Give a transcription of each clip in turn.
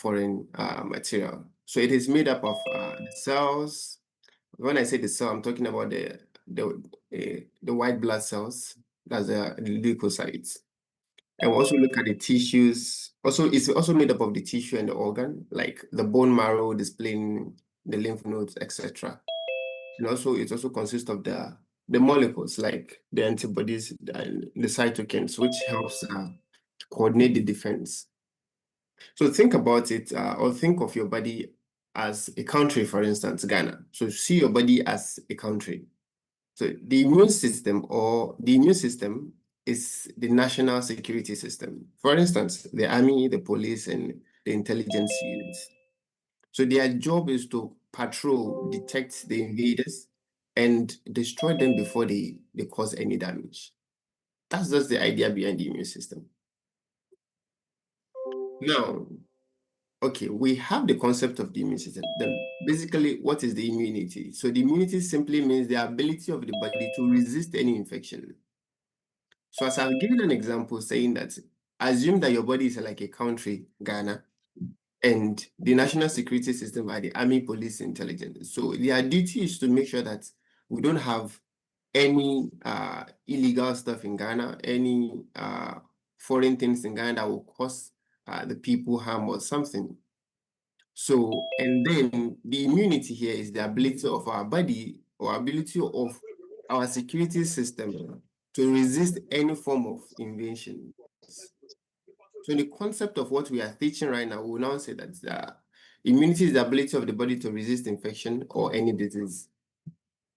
foreign material. So it is made up of the cells. When I say the cell, I'm talking about the white blood cells. That's the leukocytes. And we also look at the tissues. Also, it's also made up of the tissue and the organ, like the bone marrow, the spleen, the lymph nodes, etc. And also, it also consists of the molecules, like the antibodies, the cytokines, which helps coordinate the defense. So think about it, or think of your body as a country, for instance, Ghana. So see your body as a country. So the immune system is the national security system. For instance, the army, the police, and the intelligence units. So their job is to patrol, detect the invaders, and destroy them before they cause any damage. That's just the idea behind the immune system. Now, okay, we have the concept of the immune system. Then basically, what is the immunity? So the immunity simply means the ability of the body to resist any infection. So as I've given an example saying that, assume that your body is like a country, Ghana, and the national security system are the army, police, intelligence. So their duty is to make sure that we don't have any illegal stuff in Ghana, any foreign things in Ghana that will cause the people harm or something. So, and then the immunity here is the ability of our body or ability of our security system to resist any form of invasion. So the concept of what we are teaching right now, we will now say that immunity is the ability of the body to resist infection or any disease.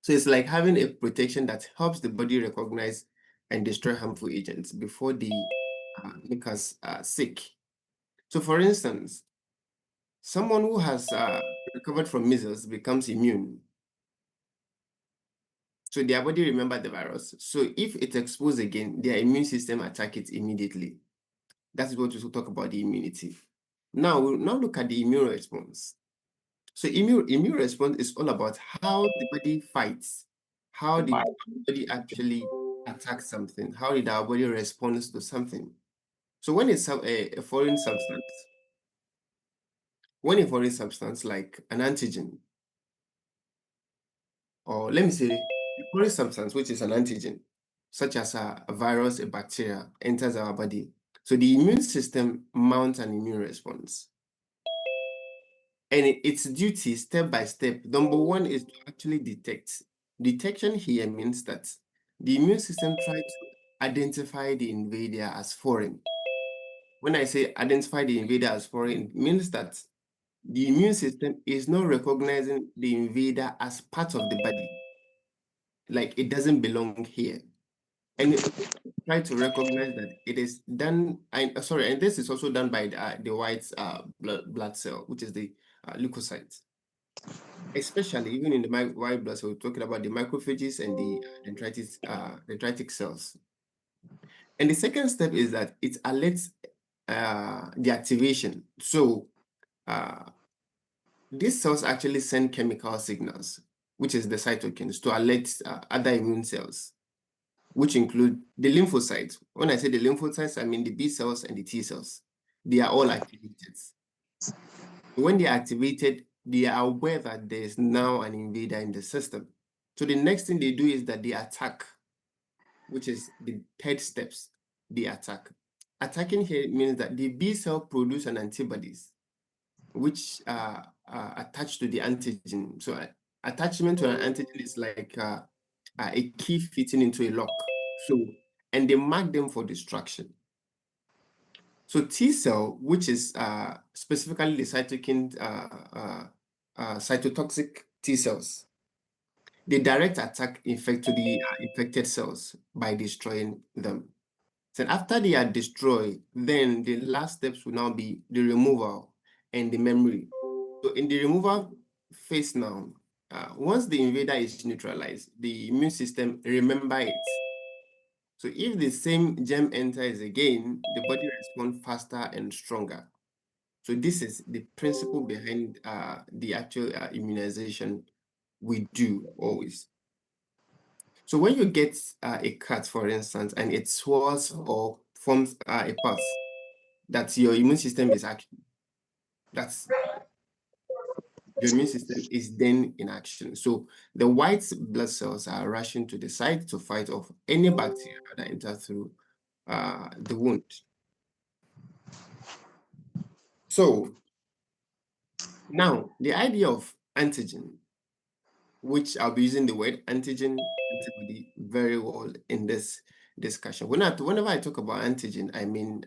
So it's like having a protection that helps the body recognize and destroy harmful agents before they make us sick. So for instance, someone who has recovered from measles becomes immune. So their body remembers the virus. So if it's exposed again, their immune system attack it immediately. That's what we talk about the immunity. Now we'll now look at the immune response. So immune response is all about how the body fights, how the body actually attacks something, how did our body responds to something. So when it's a foreign substance, like an antigen, or let me say a foreign substance which is an antigen, such as a virus, a bacteria, enters our body. So the immune system mounts an immune response. And its duty, step by step, number one is to actually detect. Detection here means that the immune system tries to identify the invader as foreign. When I say identify the invader as foreign, it means that the immune system is not recognizing the invader as part of the body. Like it doesn't belong here. And it try to recognize that it is done, and this is also done by the white blood cell, which is the leukocytes. Especially even in the white blood cell, we're talking about the macrophages and the dendritic cells. And the second step is that it alerts the activation. So these cells actually send chemical signals, which is the cytokines, to alert other immune cells, which include the lymphocytes. When I say the lymphocytes, I mean the B cells and the T cells. They are all activated. When they are activated, they are aware that there is now an invader in the system. So the next thing they do is that they attack, which is the third steps, they attack. Attacking here means that the B cell produce an antibodies, which are attached to the antigen. So attachment to an antigen is like a key fitting into a lock. So, and they mark them for destruction. So T cell, which is specifically the cytokine, cytotoxic T cells, they direct attack to the infected cells by destroying them. So after they are destroyed, then the last steps will now be the removal and the memory. So in the removal phase now, once the invader is neutralized, the immune system remember it. So if the same germ enters again, the body responds faster and stronger. So this is the principle behind the actual immunization we do always. So when you get a cut, for instance, and it swells or forms a pus, that your immune system is active. That's your immune system is then in action. So the white blood cells are rushing to the site to fight off any bacteria that enter through the wound. So now the idea of antigen, which I'll be using the word antigen antibody very well in this discussion. Whenever I talk about antigen, I mean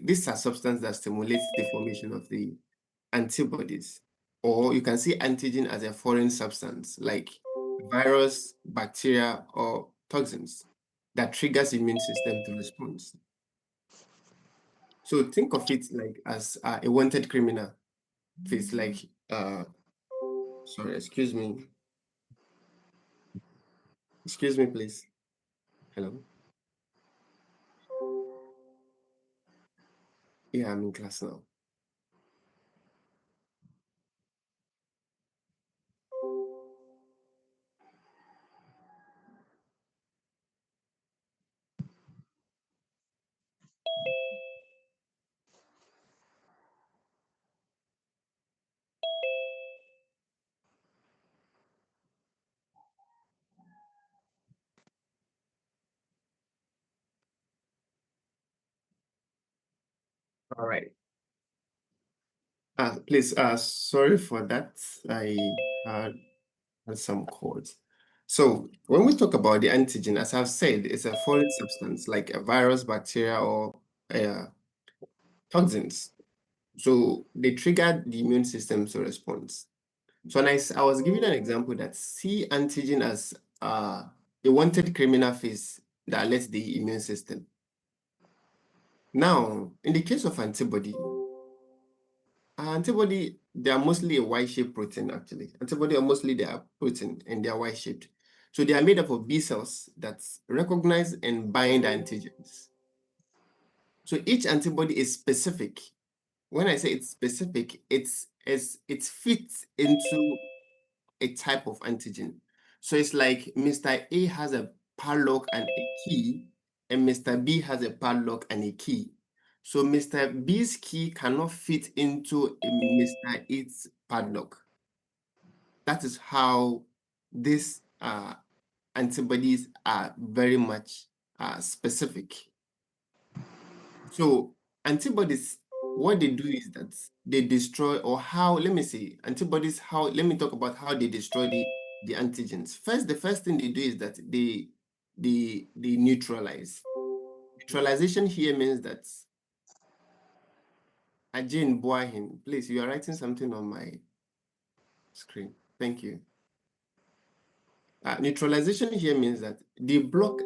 these are substances that stimulates the formation of the antibodies, or you can see antigen as a foreign substance like virus, bacteria, or toxins that triggers immune system to respond. So think of it like as a wanted criminal. It's like sorry, excuse me, please. Hello. Yeah, I'm in class now. All right. Please, sorry for that. I had some calls. So when we talk about the antigen, as I've said, it's a foreign substance like a virus, bacteria, or uh, toxins. So they trigger the immune system to respond. So I was giving an example that see antigen as a wanted criminal face that alerts the immune system. Now, in the case of antibody, they are mostly a Y-shaped protein, actually. Antibody are mostly they are protein and they are Y-shaped. So they are made up of B cells that recognize and bind antigens. So each antibody is specific. When I say it's specific, it fits into a type of antigen. So it's like Mr. A has a padlock and a key, and Mr. B has a padlock and a key. So Mr. B's key cannot fit into a Mr. A's padlock. That is how these antibodies are very much specific. So antibodies, what they do is that they destroy, or how, let me say, antibodies, how, let me talk about how they destroy the antigens. First, the first thing they do is that they neutralize. Neutralization here means that Ajin Boahin, please, you are writing something on my screen. Thank you. Neutralization here means that they block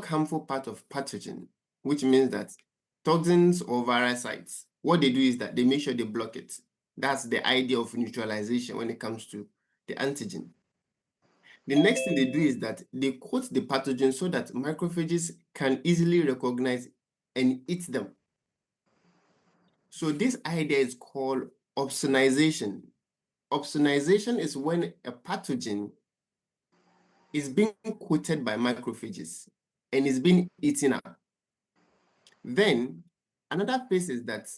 harmful part of pathogen, which means that toxins or parasites, what they do is that they make sure they block it. That's the idea of neutralization when it comes to the antigen. The next thing they do is that they coat the pathogen so that macrophages can easily recognize and eat them. So this idea is called opsonization. Opsonization is when a pathogen is being coated by macrophages and is being eaten up. Then another phase is that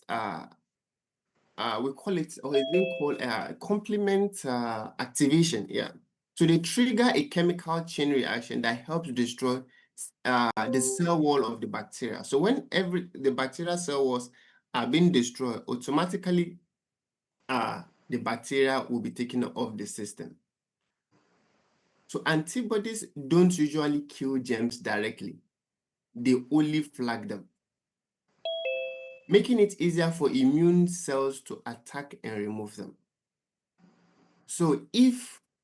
we call it, or it's being called complement activation. Yeah. So they trigger a chemical chain reaction that helps destroy the cell wall of the bacteria. So when the bacterial cell walls are being destroyed, automatically the bacteria will be taken off the system. So antibodies don't usually kill germs directly. They only flag them, making it easier for immune cells to attack and remove them. So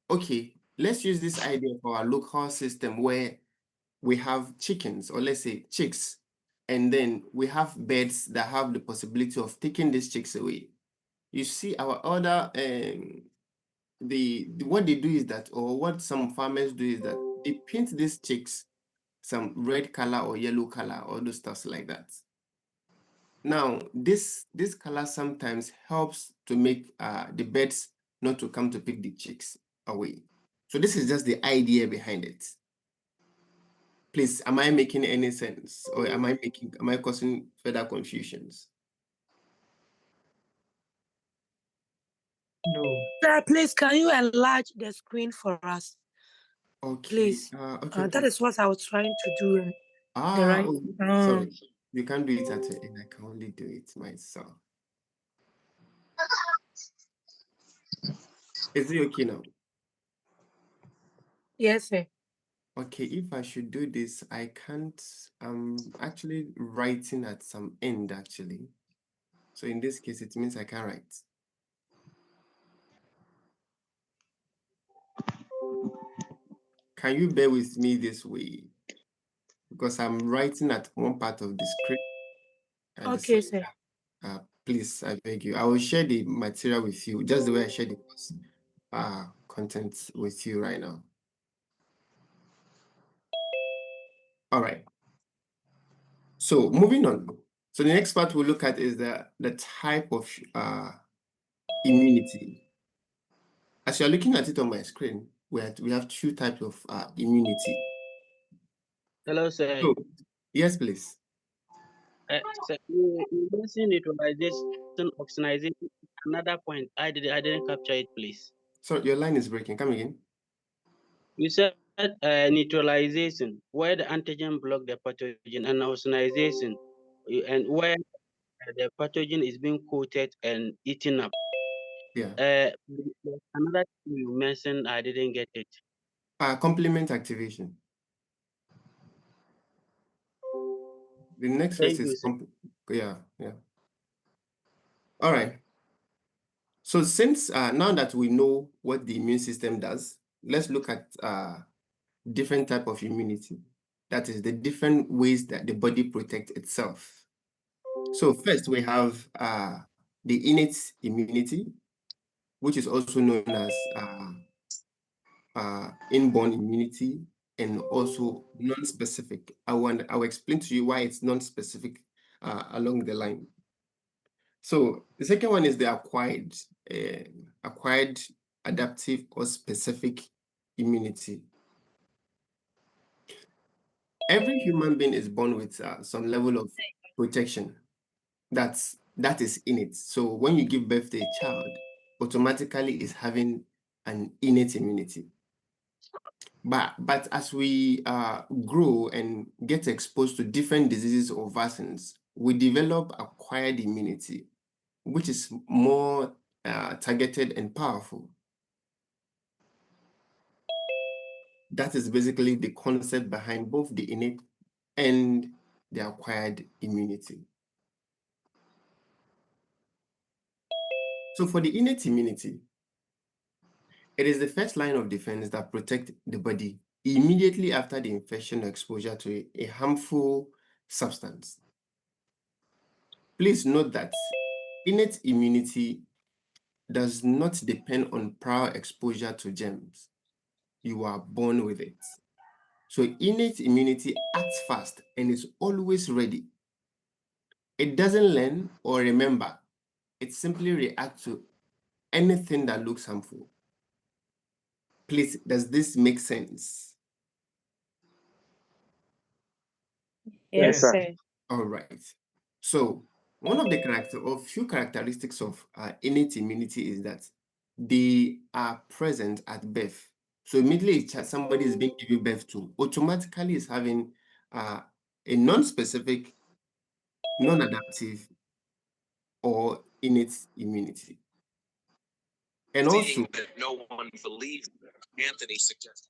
okay, let's use this idea for our local system where we have chickens, or let's say chicks, and then we have birds that have the possibility of taking these chicks away. You see our other, what they do is that, or what some farmers do is that they paint these chicks some red color or yellow color, or those stuffs like that. Now, this color sometimes helps to make the birds not to come to pick the chicks away. So this is just the idea behind it. Please, am I making any sense, or am I causing further confusions? No. Sir, please, can you enlarge the screen for us? Okay. Please. Okay. That is what I was trying to do. Sorry. You can't do it at the end. I can only do it myself. Is it okay now? Yes, sir. Okay, if I should do this, I can't. I'm actually writing at some end, actually. So in this case, it means I can't write. Can you bear with me this way? Because I'm writing at one part of the script. Okay, sir. Please, I beg you. I will share the material with you, just the way I share the content with you right now. All right. So moving on. So the next part we'll look at is the type of immunity. As you're looking at it on my screen, we have two types of immunity. Hello, sir. So, yes, please. Sir, you mentioned neutralization, oxygenization. Another point, I didn't capture it, please. Sorry, your line is breaking. Come again. You said neutralization, where the antigen block the pathogen, and oxygenization, and where the pathogen is being coated and eaten up. Yeah. Another thing you mentioned, I didn't get it. Complement activation. The next phase is yeah. All right. So since now that we know what the immune system does, let's look at different type of immunity. That is the different ways that the body protects itself. So first we have the innate immunity, which is also known as inborn immunity, and also non-specific. I'll explain to you why it's non-specific along the line. So the second one is the acquired adaptive or specific immunity. Every human being is born with some level of protection that is innate. So when you give birth to a child, automatically is having an innate immunity. But as we grow and get exposed to different diseases or vaccines, we develop acquired immunity, which is more targeted and powerful. That is basically the concept behind both the innate and the acquired immunity. So for the innate immunity, it is the first line of defense that protects the body immediately after the infection or exposure to a harmful substance. Please note that innate immunity does not depend on prior exposure to germs. You are born with it. So innate immunity acts fast and is always ready. It doesn't learn or remember. It simply reacts to anything that looks harmful. Please, does this make sense? Yes, sir. All right. So one of the few characteristics of innate immunity is that they are present at birth. So immediately somebody is being given birth to, automatically is having a non-specific, non-adaptive, or innate immunity. And also, that no one believes Anthony suggested.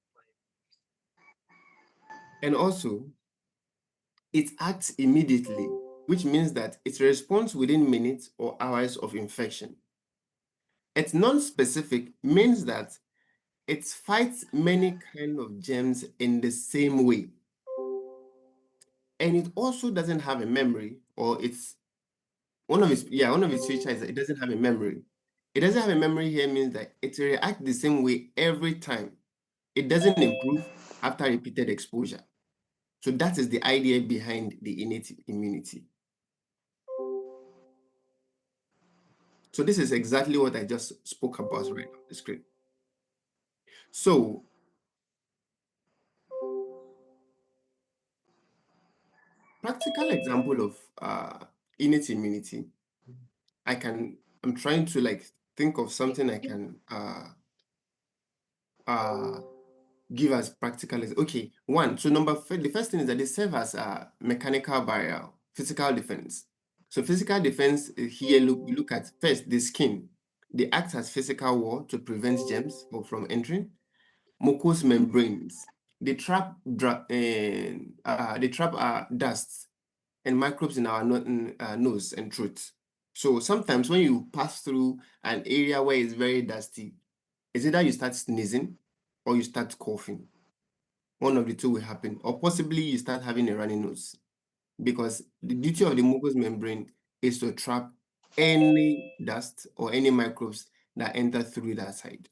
And also, it acts immediately, which means that it responds within minutes or hours of infection. It's non-specific means that it fights many kind of germs in the same way. And it also doesn't have a memory, or it's one of its features is that it doesn't have a memory. It doesn't have a memory here means that it reacts the same way every time. It doesn't improve after repeated exposure. So that is the idea behind the innate immunity. So this is exactly what I just spoke about right on the screen. So practical example of innate immunity, I'm trying to like think of something I can give as practical as okay. One, so the first thing is that they serve as a mechanical barrier, physical defense. So physical defense here, you look at first the skin. They act as physical wall to prevent germs from entering. Mucous membranes. They trap dust and microbes in our nose and throat. So sometimes when you pass through an area where it's very dusty, is either you start sneezing or you start coughing. One of the two will happen, or possibly you start having a runny nose, because the duty of the mucous membrane is to trap any dust or any microbes that enter through that side.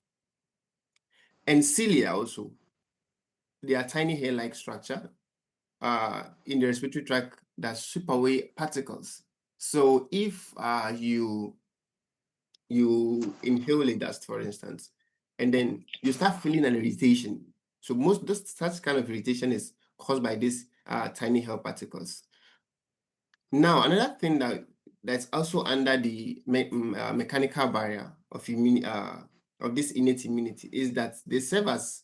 And cilia also, they are tiny hair-like structure in the respiratory tract that sweep away particles. So if you inhale a dust, for instance, and then you start feeling an irritation. So such kind of irritation is caused by these tiny hair particles. Now, another thing that's also under the mechanical barrier of this innate immunity is that they serve as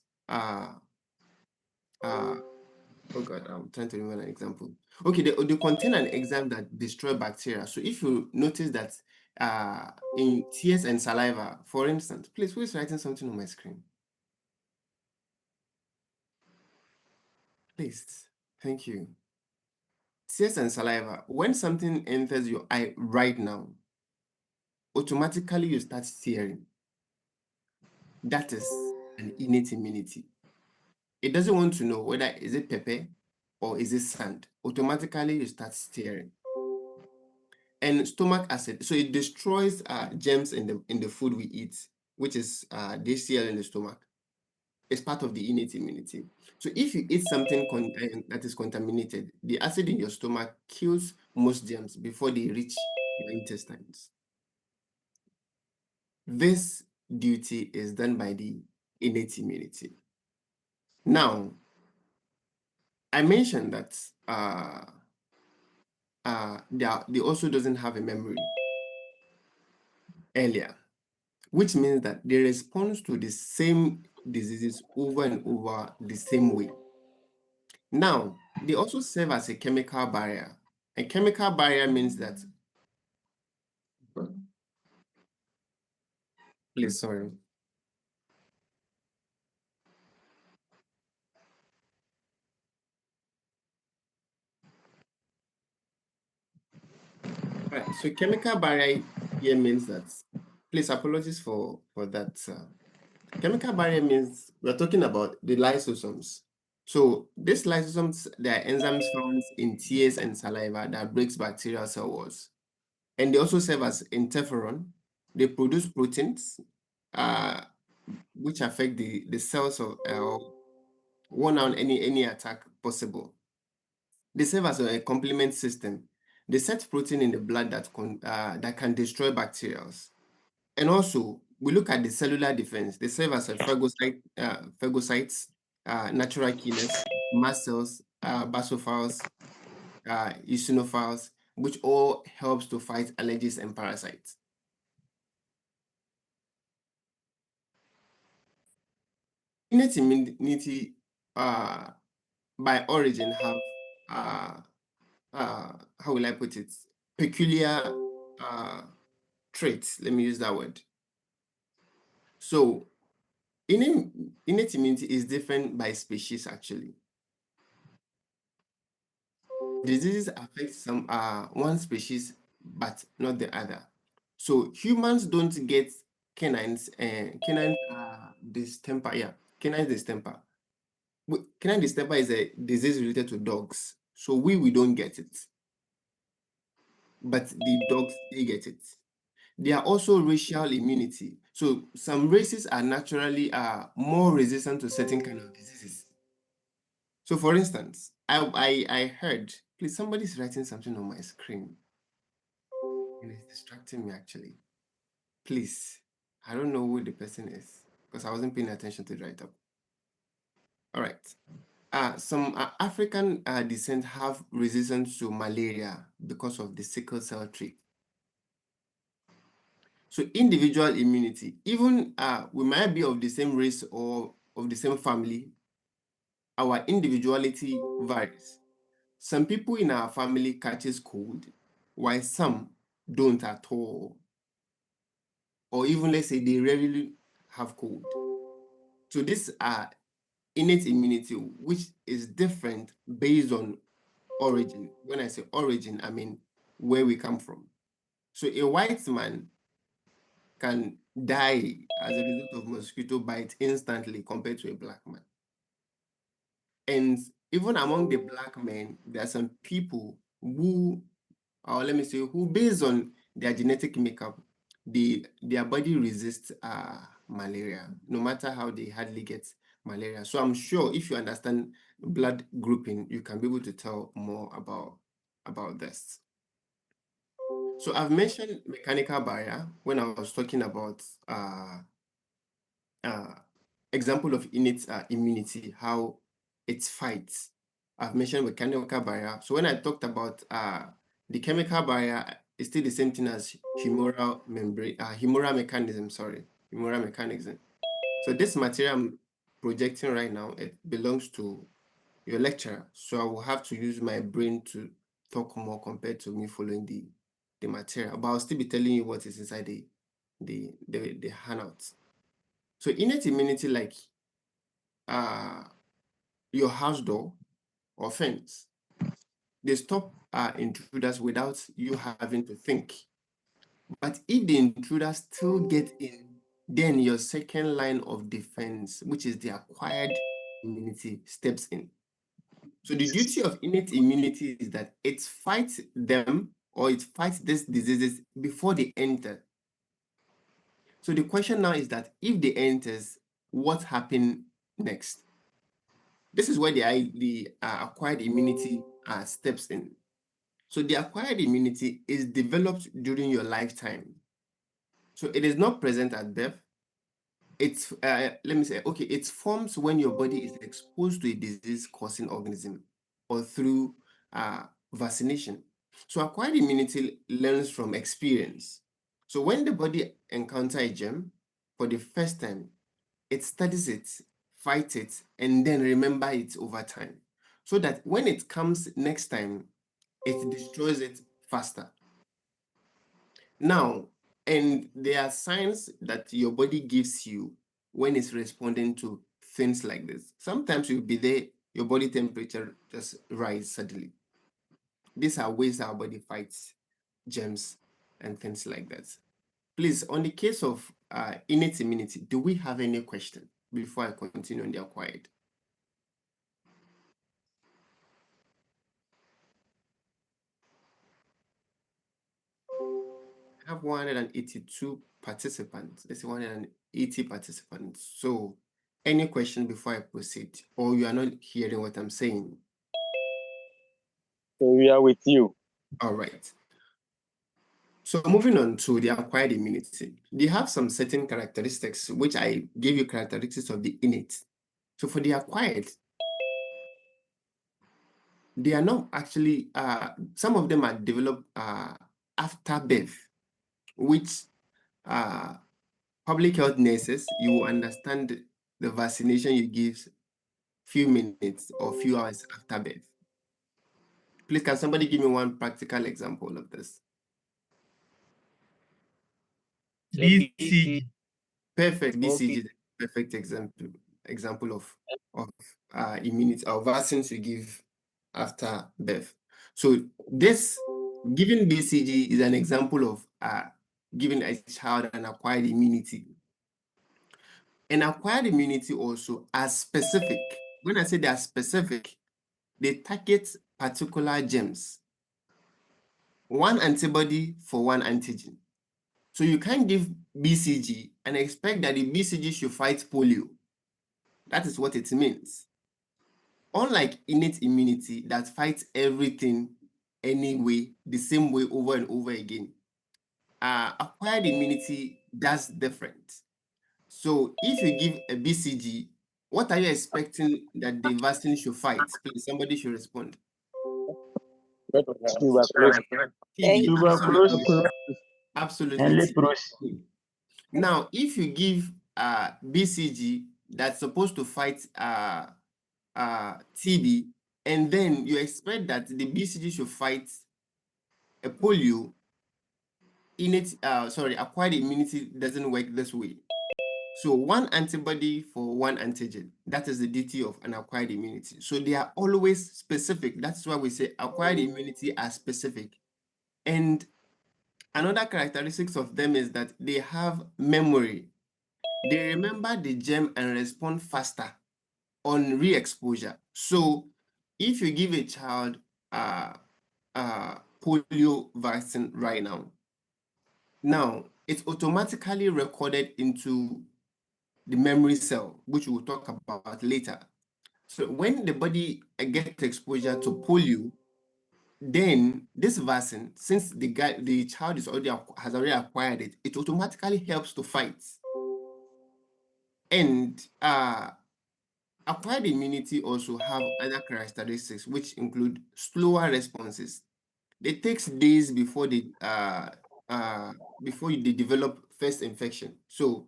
oh God, I'm trying to remember an example. Okay, they contain an enzyme that destroy bacteria. So if you notice that in tears and saliva, for instance, please, who is writing something on my screen? Please, thank you. Tears and saliva, when something enters your eye right now, automatically you start tearing. That is an innate immunity. It doesn't want to know whether is it pepper or is it sand. Automatically you start tearing. And stomach acid, so it destroys germs in the food we eat, which is HCl in the stomach. It's part of the innate immunity. So if you eat something that is contaminated, the acid in your stomach kills most germs before they reach your intestines. This duty is done by the innate immunity. Now, I mentioned that they also doesn't have a memory earlier, which means that they respond to the same diseases over and over the same way. Now, they also serve as a chemical barrier. A chemical barrier means that, please, sorry. Right, so chemical barrier here means that, please, apologies for that. Chemical barrier means we're talking about the lysosomes. So these lysosomes, they are enzymes found in tears and saliva that breaks bacterial cell walls. And they also serve as interferon. They produce proteins which affect the cells of warn out any attack possible. They serve as a complement system. They set protein in the blood that can destroy bacteria. And also, we look at the cellular defense. They serve as a phagocytes, natural killers, mast cells, basophils, eosinophils, which all helps to fight allergies and parasites. Innate immunity by origin have how will I put it? Peculiar traits. Let me use that word. So innate immunity is different by species actually. Diseases affect some one species but not the other. So humans don't get canine distemper. Yeah, canine distemper. Canine distemper is a disease related to dogs. So we don't get it. But the dogs, they get it. There are also racial immunity. So some races are naturally more resistant to certain kind of diseases. So for instance, I heard, please, somebody's writing something on my screen. And it's distracting me actually. Please, I don't know who the person is because I wasn't paying attention to the write-up. All right. some African descent have resistance to malaria because of the sickle cell trait. So individual immunity, even we might be of the same race or of the same family, our individuality varies. Some people in our family catches cold, while some don't at all. Or even let's say they rarely have cold. So this innate immunity, which is different based on origin. When I say origin, I mean where we come from. So a white man can die as a result of mosquito bite instantly compared to a black man. And even among the black men, there are some people who, or let me say, who based on their genetic makeup, their body resists malaria, no matter how they hardly get malaria. So I'm sure if you understand blood grouping, you can be able to tell more about this. So I've mentioned mechanical barrier when I was talking about example of innate immunity, how it fights. I've mentioned mechanical barrier. So when I talked about the chemical barrier, it's still the same thing as humoral membrane, humoral mechanism. So this material I'm projecting right now, it belongs to your lecturer. So I will have to use my brain to talk more compared to me following the material. But I'll still be telling you what is inside the handout. So innate immunity, like your house door or fence, they stop intruders without you having to think. But if the intruders still get in, then your second line of defense, which is the acquired immunity, steps in. So the duty of innate immunity is that it fights them or it fights these diseases before they enter. So the question now is that if they enters, what happens next? This is where the acquired immunity steps in. So the acquired immunity is developed during your lifetime. So it is not present at birth. It's let me say, okay, it forms when your body is exposed to a disease-causing organism or through vaccination. So acquired immunity learns from experience. So when the body encounters a germ for the first time, it studies it, fights it, and then remember it over time. So that when it comes next time, it destroys it faster. Now, and there are signs that your body gives you when it's responding to things like this. Sometimes you'll be there, your body temperature just rise suddenly. These are ways our body fights germs and things like that. Please, on the case of innate immunity, do we have any question before I continue on the acquired? I have 182 participants. Let's say 180 participants. So any question before I proceed, or you are not hearing what I'm saying? So we are with you. All right. So moving on to the acquired immunity, they have some certain characteristics, which I gave you characteristics of the innate. So for the acquired, they are not actually, some of them are developed after birth, which public health nurses, you will understand the vaccination you give few minutes or few hours after birth. Please, can somebody give me one practical example of this? BCG. Perfect. BCG Okay. is a perfect example of immunity or vaccines you give after birth. So this giving BCG is an example of giving a child an acquired immunity. And acquired immunity also are specific. When I say they are specific, they target particular germs. One antibody for one antigen. So you can't give BCG and expect that the BCG should fight polio. That is what it means. Unlike innate immunity that fights everything anyway, the same way over and over again, acquired immunity does different. So if you give a BCG what are you expecting that the vaccine should fight? Please, somebody should respond. Tuberculosis. TB, Tuberculosis and absolutely. leprosy. Now, if you give BCG that's supposed to fight TB, and then you expect that the BCG should fight a polio, acquired immunity doesn't work this way. So one antibody for one antigen, that is the duty of an acquired immunity. So they are always specific. That's why we say acquired immunity are specific. And another characteristics of them is that they have memory. They remember the germ and respond faster on re-exposure. So if you give a child polio vaccine right now it's automatically recorded into the memory cell, which we'll talk about later. So when the body gets exposure to polio, then this vaccine, since the child has already acquired it, it automatically helps to fight. And acquired immunity also have other characteristics, which include slower responses. It takes days before they develop first infection. So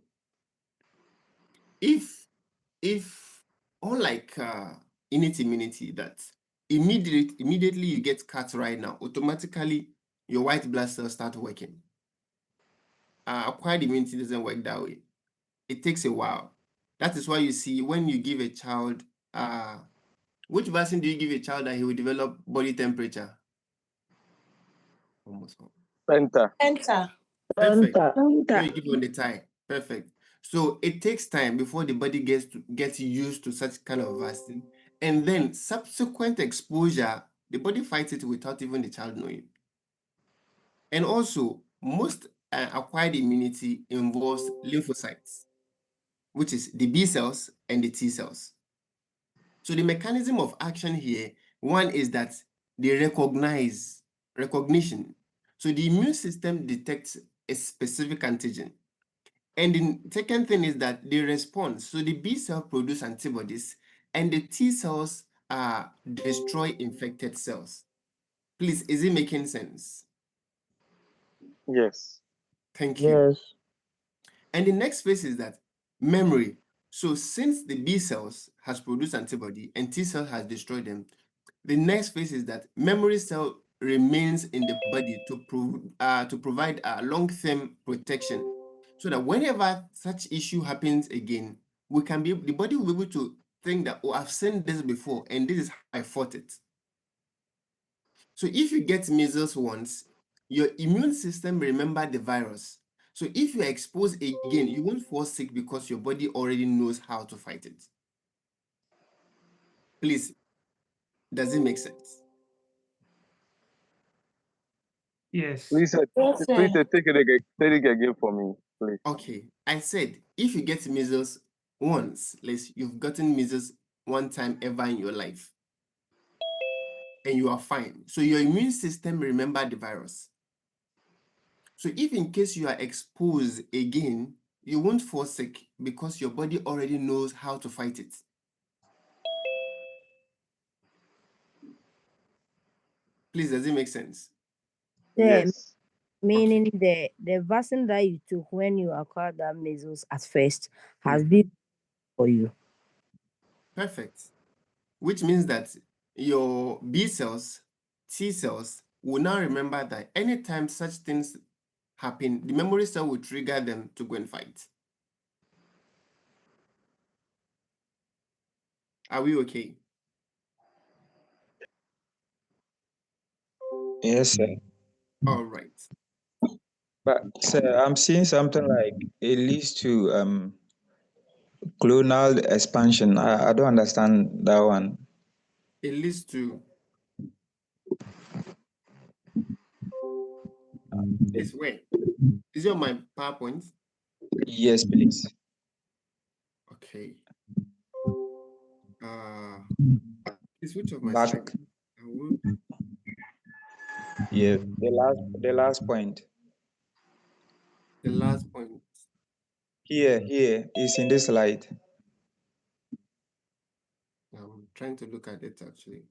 if unlike innate immunity that immediately you get cut right now, automatically your white blood cells start working. Acquired immunity doesn't work that way. It takes a while. That is why you see when you give a child, which vaccine do you give a child that he will develop body temperature? Almost all. Penta. Perfect. Penta. You give on the tie. Perfect. So it takes time before the body gets used to such kind of vaccine, and then subsequent exposure, the body fights it without even the child knowing. And also, most acquired immunity involves lymphocytes, which is the B cells and the T cells. So the mechanism of action here, one is that they recognition. So the immune system detects a specific antigen. And the second thing is that they respond. So the B cell produce antibodies and the T cells destroy infected cells. Please, is it making sense? Yes. Thank you. Yes. And the next phase is that memory. So since the B cells has produced antibody and T cell has destroyed them, the next phase is that memory cell remains in the body to provide a long-term protection, so that whenever such issue happens again, the body will be able to think that, oh, I've seen this before and this is how I fought it. So if you get measles once, your immune system remember the virus. So if you're exposed again, you won't fall sick because your body already knows how to fight it. Please, does it make sense? Yes. Please, please take it again for me, please. Okay, I said if you get measles once, you've gotten measles one time ever in your life, and you are fine. So your immune system remember the virus. So if in case you are exposed again, you won't fall sick because your body already knows how to fight it. Please, does it make sense? Yes. Meaning the vaccine that you took when you acquired that measles at first has been for you. Perfect. Which means that your B cells, T cells will now remember that anytime such things happen, the memory cell will trigger them to go and fight. Are we okay? Yes, sir. All right. But sir, I'm seeing something like it leads to clonal expansion. I don't understand that one. It leads to this way. Is it on my PowerPoint? Yes, please. Okay. Please switch off my Back. screen. I will. Yeah, the last point. The last point. Here is in this slide. I'm trying to look at it actually.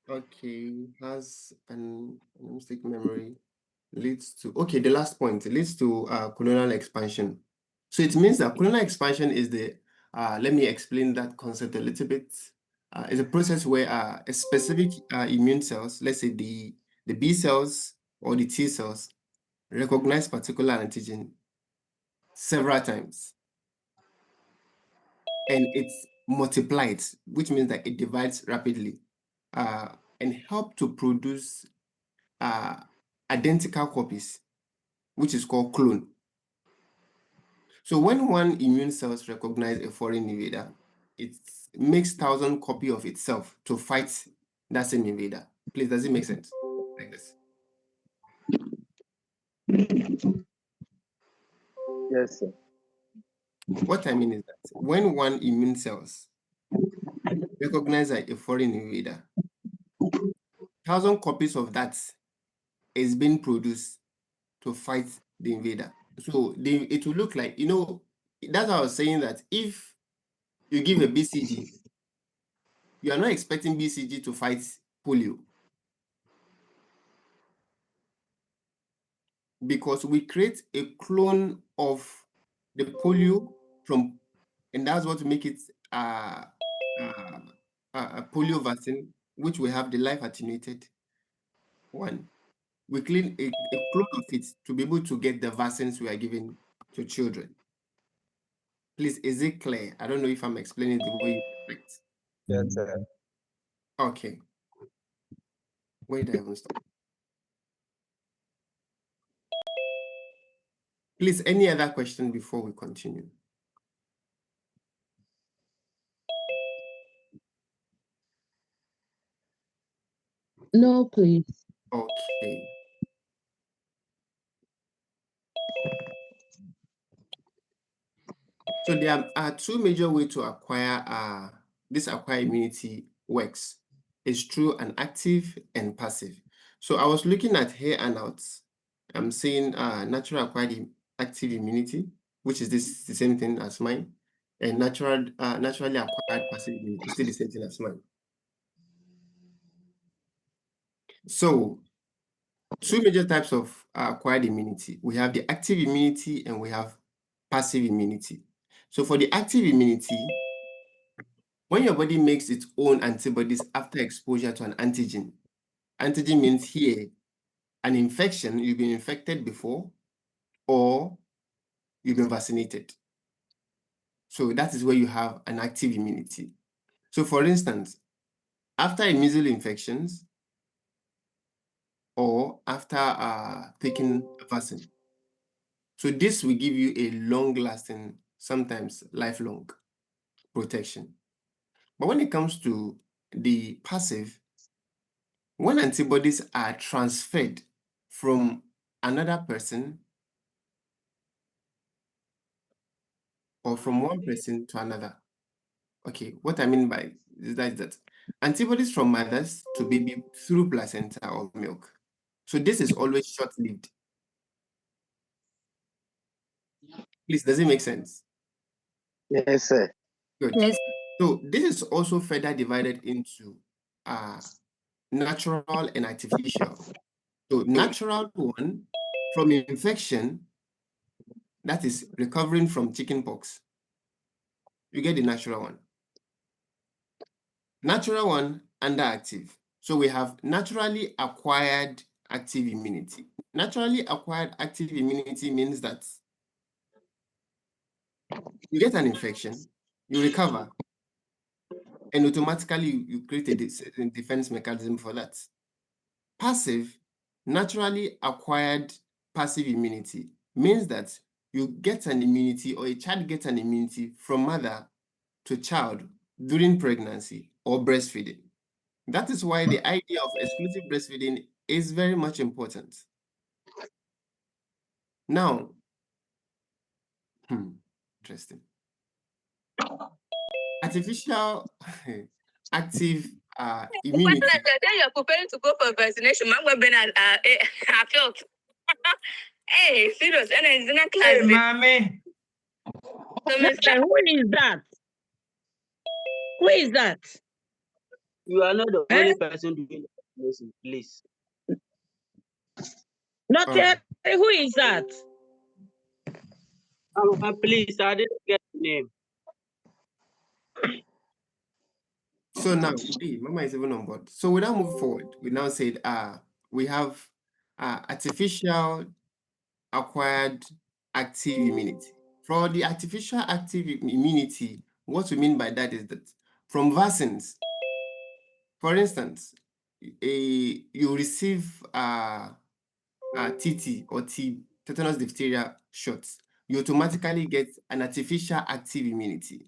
Okay, has an mistake memory leads to, okay, the last point, it leads to colonial expansion. So it means that colonial expansion is the, let me explain that concept a little bit. It's a process where a specific immune cells, let's say the B cells or the T cells, recognize particular antigen several times. And it's multiplied, which means that it divides rapidly and help to produce identical copies, which is called clone. So when one immune cells recognize a foreign invader, it makes 1,000 copies of itself to fight that same invader. Please, does it make sense? Like this. Yes, sir. What I mean is that when one immune cells recognize a foreign invader, 1,000 copies of that is being produced to fight the invader. So it will look like, you know, that's how I was saying that if you give a BCG, you are not expecting BCG to fight polio, because we create a clone of the polio from, and that's what make it a polio vaccine, which we have the live attenuated one. We clean a clone of it to be able to get the vaccines we are giving to children. Please, is it clear? I don't know if I'm explaining the way you expect. Yes, sir. Okay. Where did I even stop? Please, any other question before we continue? No, please. Okay. So there are two major ways to acquire this acquired immunity works. It's through an active and passive. So I was looking at here handouts. I'm seeing natural acquired active immunity, which is the same thing as mine, and naturally acquired passive immunity, still the same thing as mine. So two major types of acquired immunity. We have the active immunity and we have passive immunity. So for the active immunity, when your body makes its own antibodies after exposure to an antigen, antigen means here an infection, you've been infected before, or you've been vaccinated. So that is where you have an active immunity. So for instance, after a measles infections, or after taking a vaccine. So this will give you a long-lasting, sometimes lifelong protection. But when it comes to the passive, when antibodies are transferred from another person or from one person to another. Okay, what I mean by that antibodies from mothers to baby through placenta or milk. So this is always short-lived. Please, does it make sense? Yes, sir. Good. Yes. So this is also further divided into natural and artificial. So natural one, from infection, that is recovering from chickenpox. You get the natural one. Natural one, underactive. So we have naturally acquired active immunity. Naturally acquired active immunity means that you get an infection, you recover, and automatically you create a defense mechanism for that. Passive, naturally acquired passive immunity means that you get an immunity, or a child gets an immunity from mother to child during pregnancy or breastfeeding. That is why the idea of exclusive breastfeeding is very much important. Now, interesting. Artificial active immunity. You're preparing to go for vaccination. I felt. Hey, serious. And it's in a class. Hey, mommy. So, Mr. Who is that? Who is that? You are not the Eh? only person doing the calculation, please. Not All right. yet. Who is that? Please, I didn't get the name. So now, hey, Mama is even on board. So we now move forward. We now said, we have artificial acquired active immunity. For the artificial active immunity, what we mean by that is that from vaccines, for instance, you receive TT or tetanus diphtheria shots, you automatically get an artificial active immunity.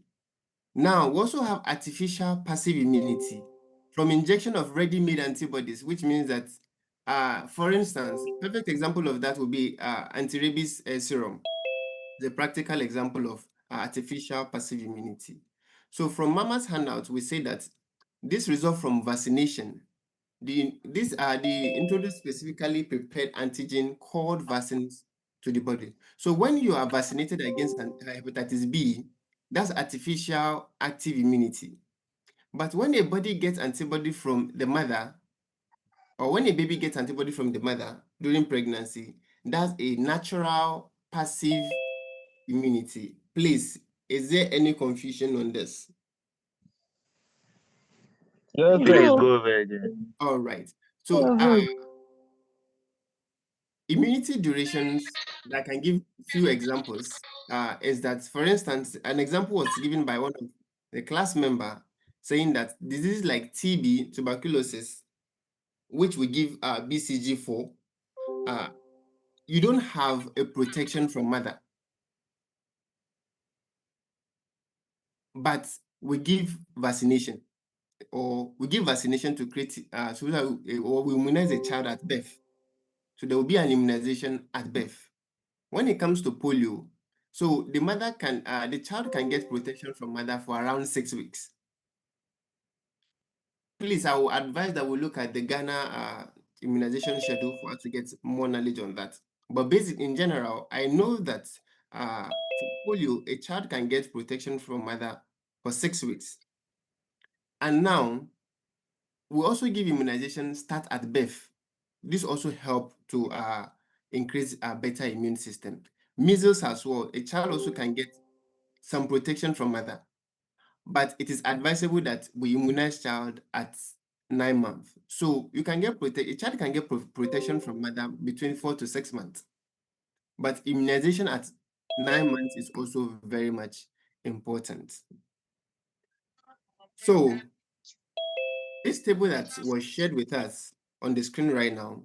Now, we also have artificial passive immunity from injection of ready-made antibodies, which means that, for instance, perfect example of that would be anti-rabies serum, the practical example of artificial passive immunity. So from Mama's handout, we say that this results from vaccination. These are the introduced specifically prepared antigen called vaccines to the body. So when you are vaccinated against hepatitis B, that's artificial active immunity. But when a body gets antibody from the mother, or when a baby gets antibody from the mother during pregnancy, that's a natural passive immunity. Please, is there any confusion on this? No, Please please. go, Virgin. All right. So immunity durations that I can give few examples is that, for instance, an example was given by one of the class member saying that diseases like TB, tuberculosis, which we give BCG for, you don't have a protection from mother, but we give vaccination, or we give vaccination to create, or we immunize a child at birth. So there will be an immunization at birth. When it comes to polio, so the mother can, the child can get protection from mother for around 6 weeks. Please, I will advise that we look at the Ghana immunization schedule for us to get more knowledge on that. But basically, in general, I know that for polio, a child can get protection from mother for 6 weeks. And now, we also give immunization start at birth. This also help to increase a better immune system. Measles as well, a child also can get some protection from mother, but it is advisable that we immunize child at 9 months. So you can get a child can get protection from mother between 4 to 6 months, but immunization at 9 months is also very much important. So this table that was shared with us on the screen right now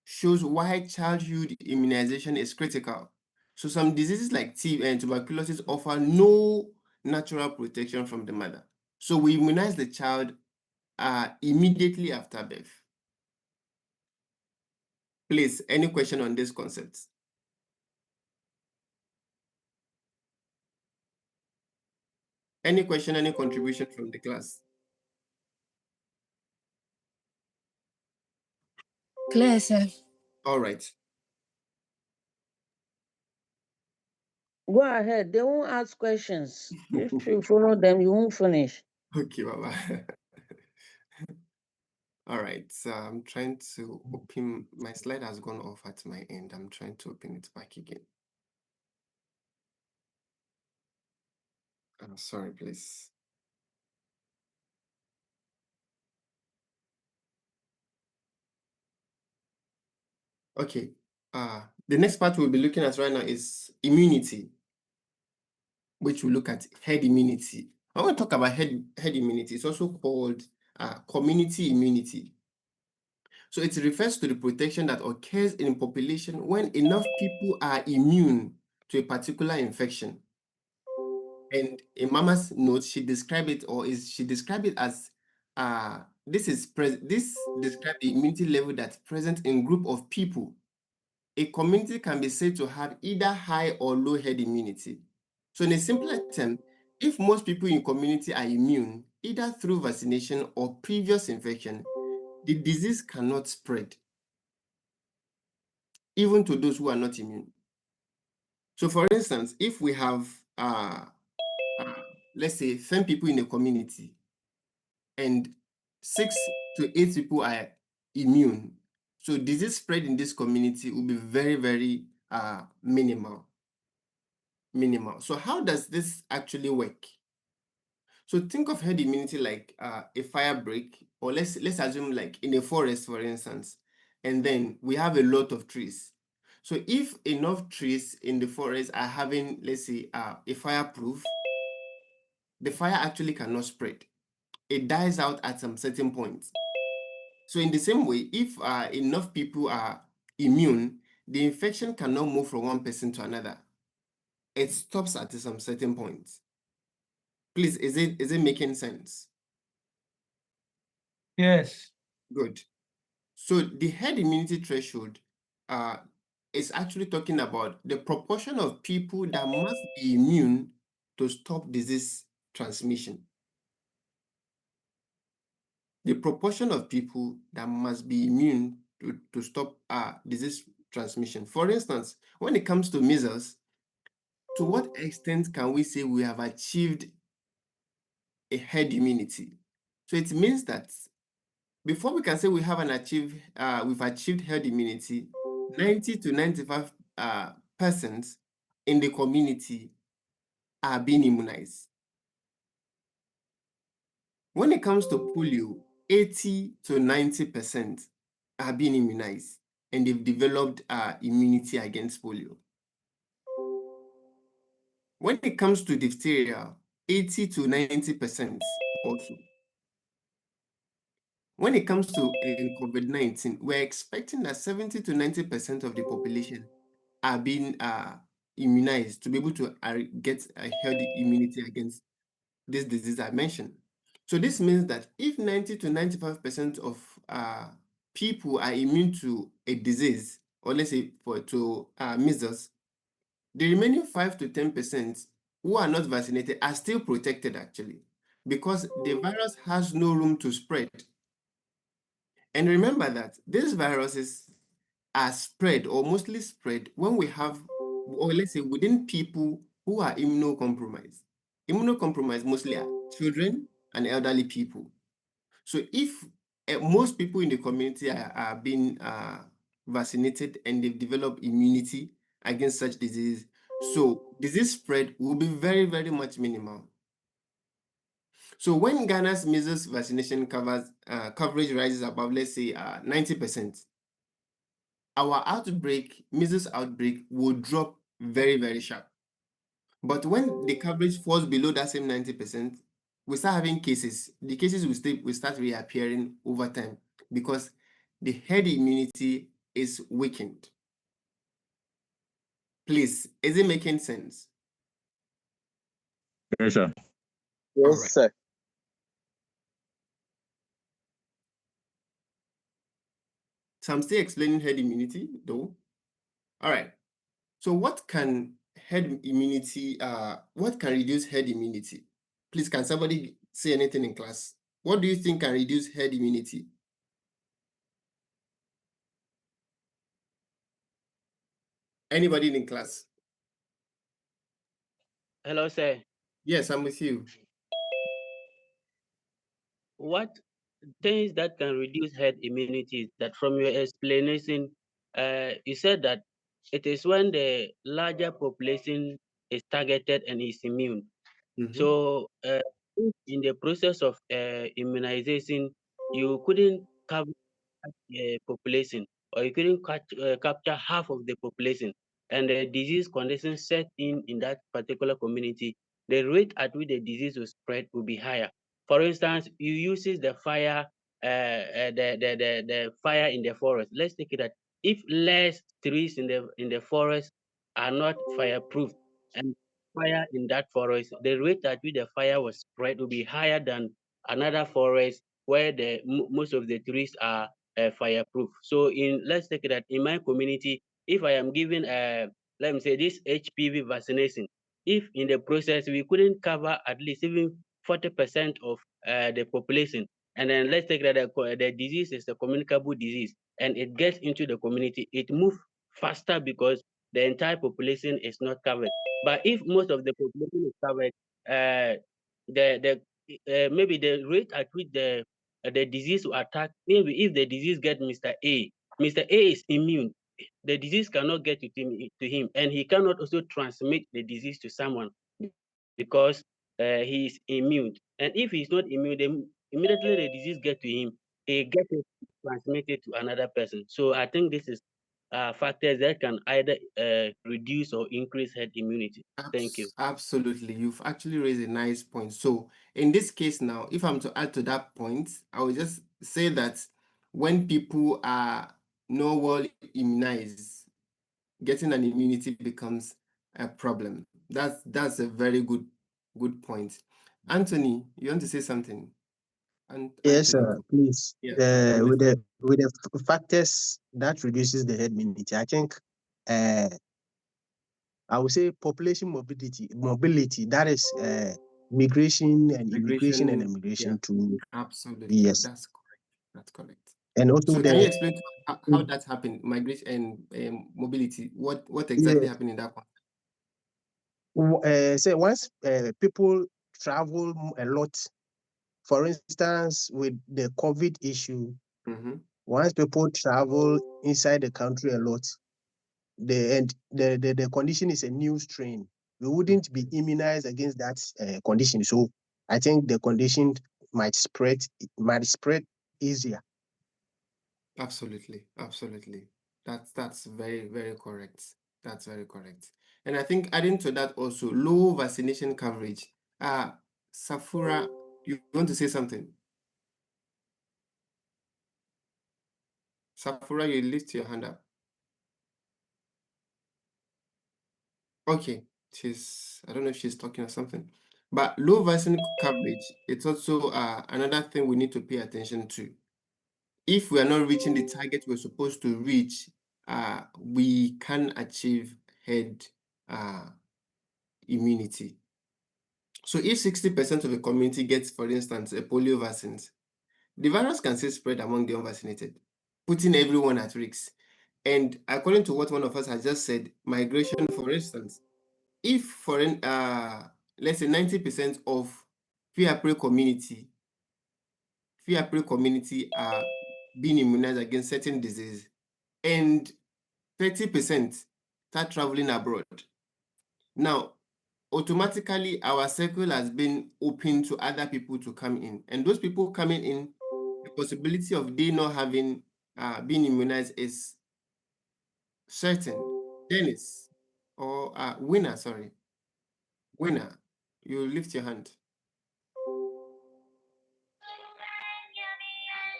shows why childhood immunization is critical. So some diseases like TB and tuberculosis offer no natural protection from the mother. So we immunize the child immediately after birth. Please, any question on this concept? Any question, any contribution from the class? Clear, sir. All right. Go ahead. They won't ask questions. If you follow them, you won't finish. Okay, Baba. All right, so I'm trying to open, my slide has gone off at my end. I'm trying to open it back again. Sorry, please. Okay, the next part we'll be looking at right now is immunity, which will look at herd immunity. I want to talk about herd immunity. It's also called community immunity. So it refers to the protection that occurs in a population when enough people are immune to a particular infection. And in Mama's notes, she described it as this describes the immunity level that's present in group of people. A community can be said to have either high or low herd immunity. So in a simpler term, if most people in community are immune, either through vaccination or previous infection, the disease cannot spread, even to those who are not immune. So for instance, if we have, let's say 10 people in a community and 6 to 8 people are immune, so disease spread in this community will be very, very minimal. So how does this actually work? So think of herd immunity like a fire break, or let's assume like in a forest, for instance, and then we have a lot of trees. So if enough trees in the forest are having, let's say, a fireproof, the fire actually cannot spread. It dies out at some certain point. So in the same way, if enough people are immune, the infection cannot move from one person to another. It stops at some certain point. Please, is it making sense? Yes. Good. So the herd immunity threshold is actually talking about the proportion of people that must be immune to stop disease transmission. The proportion of people that must be immune to stop disease transmission. For instance, when it comes to measles, to what extent can we say we have achieved a herd immunity? So it means that before we can say we've achieved herd immunity, 90 to 95% in the community are being immunized. When it comes to polio, 80 to 90% are being immunized and they've developed immunity against polio. When it comes to diphtheria, 80 to 90% also. When it comes to COVID-19, we're expecting that 70 to 90% of the population are being immunized to be able to get a herd immunity against this disease I mentioned. So this means that if 90 to 95% of people are immune to a disease, or let's say to measles, the remaining 5 to 10% who are not vaccinated are still protected actually, because the virus has no room to spread. And remember that these viruses are spread or mostly spread when we have, or let's say within people who are immunocompromised. Immunocompromised mostly are children and elderly people. So if most people in the community are being vaccinated and they've developed immunity against such disease, so disease spread will be very, very much minimal. So when Ghana's measles vaccination coverage rises above, let's say, 90%, our measles outbreak will drop very, very sharp. But when the coverage falls below that same 90%, we start having cases. The cases will start reappearing over time because the herd immunity is weakened. Please, is it making sense? Yes, sir. Yes, right. Sir. So I'm still explaining herd immunity, though. All right. So what can reduce herd immunity? Please, can somebody say anything in class? What do you think can reduce herd immunity? Anybody in class? Hello, sir. Yes, I'm with you. What things that can reduce herd immunity is that from your explanation, you said that it is when the larger population is targeted and is immune. So in the process of immunization, you couldn't cover population, or you couldn't capture half of the population, and the disease condition set in that particular community, the rate at which the disease will spread will be higher. For instance, you uses the fire, the fire in the forest. Let's take it that if less trees in the forest are not fireproof, and fire in that forest, the rate at which the fire was spread will be higher than another forest where most of the trees are fireproof. So let's take it that in my community, if I am given let me say this HPV vaccination, if in the process we couldn't cover at least even 40% of the population, and then let's take that the disease is a communicable disease and it gets into the community, it moves faster because the entire population is not covered. But if most of the population is covered, maybe the rate at which the disease will attack, maybe if the disease gets Mr. A is immune, the disease cannot get to him, and he cannot also transmit the disease to someone because he is immune. And if he's not immune, then immediately the disease gets to him, he gets it transmitted to another person. So I think this is factors that can either reduce or increase herd immunity. Thank you. Absolutely. You've actually raised a nice point. So in this case now, if I'm to add to that point, I would just say that when people are not well immunized, getting an immunity becomes a problem. That's a very good point. Anthony, you want to say something? Yes, Anthony. sir. Please. Yeah. With the factors that reduces the herd immunity, I think I would say population mobility. That is migration and immigration and immigration too. Absolutely. Yes. That's correct. That's correct. And also So can you explain how that happened, migration and mobility? What exactly happened in that one? Say once people travel a lot, for instance, with the COVID issue, once people travel inside the country a lot, the condition is a new strain. We wouldn't be immunized against that condition. So I think the condition might spread easier. Absolutely. That's very, very correct. That's very correct. And I think adding to that also, low vaccination coverage. Safura, you want to say something? Safura, you lift your hand up. Okay, I don't know if she's talking or something. But low vaccine coverage, it's also another thing we need to pay attention to. If we are not reaching the target we're supposed to reach, we can achieve herd immunity. So if 60% of the community gets, for instance, a polio vaccines, the virus can still spread among the unvaccinated, putting everyone at risk. And according to what one of us has just said, migration, for instance, if let's say 90% of Fiapre community are being immunized against certain disease, and 30% start traveling abroad. Now, automatically our circle has been open to other people to come in, and those people coming in, the possibility of they not having being immunized is certain. Dennis or Winner, you lift your hand.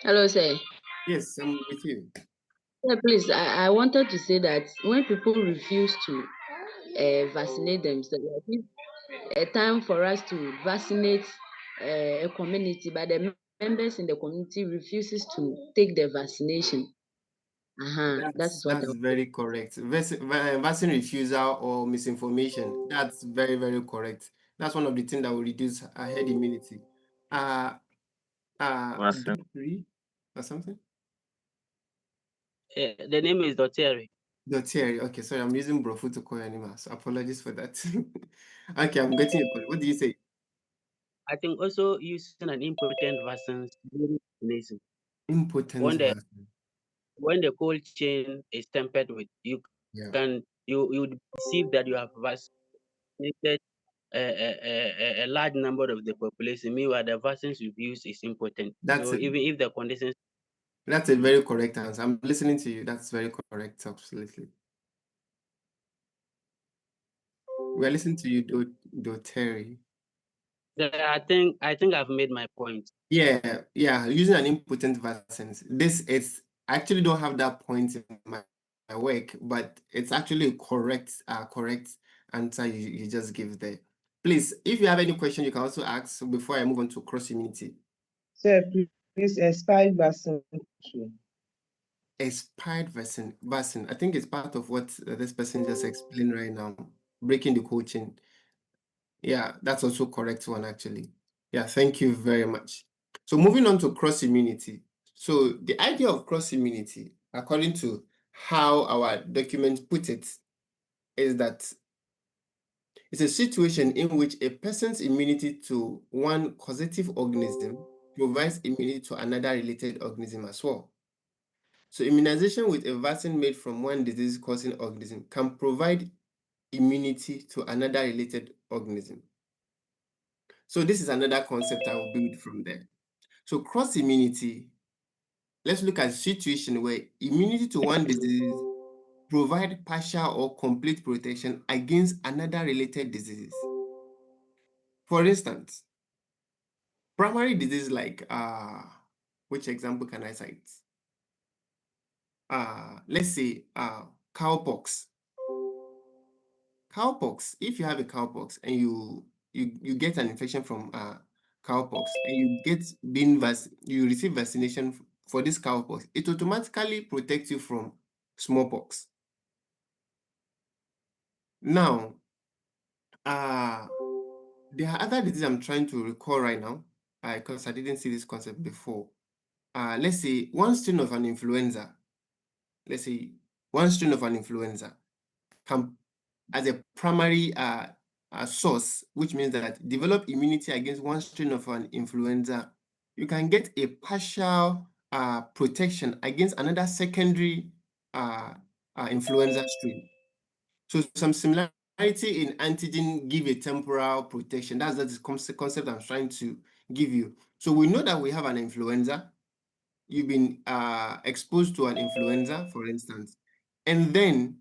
Hello, sir. Yes, I'm with you. Yeah, please, I wanted to say that when people refuse to vaccinate themselves, I think a time for us to vaccinate a community, but the members in the community refuses to take the vaccination. That's very correct. Vaccine refusal or misinformation. That's very, very correct. That's one of the things that will reduce herd immunity. Dottery or something? The name is Dottery. Dottery. Okay, sorry, I'm using Brofu to call your name, so apologies for that. Okay, I'm getting your point. What do you say? I think also using an impotent vaccine during vaccination. Impotent when the cold chain is tempered with, you would perceive that you have vaccinated a large number of the population. Meanwhile, the vaccines you've used is impotent. Even if the conditions. That's a very correct answer. I'm listening to you. That's very correct. Absolutely. We're listening to you, Dottery. I think I've made my point. Yeah. Using an impotent vaccines. This is I actually don't have that point in my work, but it's actually a correct answer you just give there. Please, if you have any question, you can also ask before I move on to cross immunity. Sir, please, expired vaccine. Expired vaccine. I think it's part of what this person just explained right now. Breaking the cold chain. Yeah, that's also correct one actually. Yeah, thank you very much. So moving on to cross immunity. So the idea of cross immunity, according to how our document put it, is that it's a situation in which a person's immunity to one causative organism provides immunity to another related organism as well. So immunization with a vaccine made from one disease-causing organism can provide immunity to another related organism. So this is another concept I will build from there. So cross-immunity, let's look at a situation where immunity to one disease provide partial or complete protection against another related disease. For instance, primary disease like, which example can I cite? Let's say cowpox. Cowpox, if you have a cowpox and you get an infection from cowpox and you receive vaccination for this cowpox, it automatically protects you from smallpox. Now, there are other diseases I'm trying to recall right now because I didn't see this concept before. Let's say one strain of an influenza. Let's say one strain of an influenza can, as a primary source, which means that develop immunity against one strain of an influenza, you can get a partial protection against another secondary influenza strain. So some similarity in antigen give a temporal protection. That's the concept I'm trying to give you. So we know that we have an influenza. You've been exposed to an influenza, for instance, and then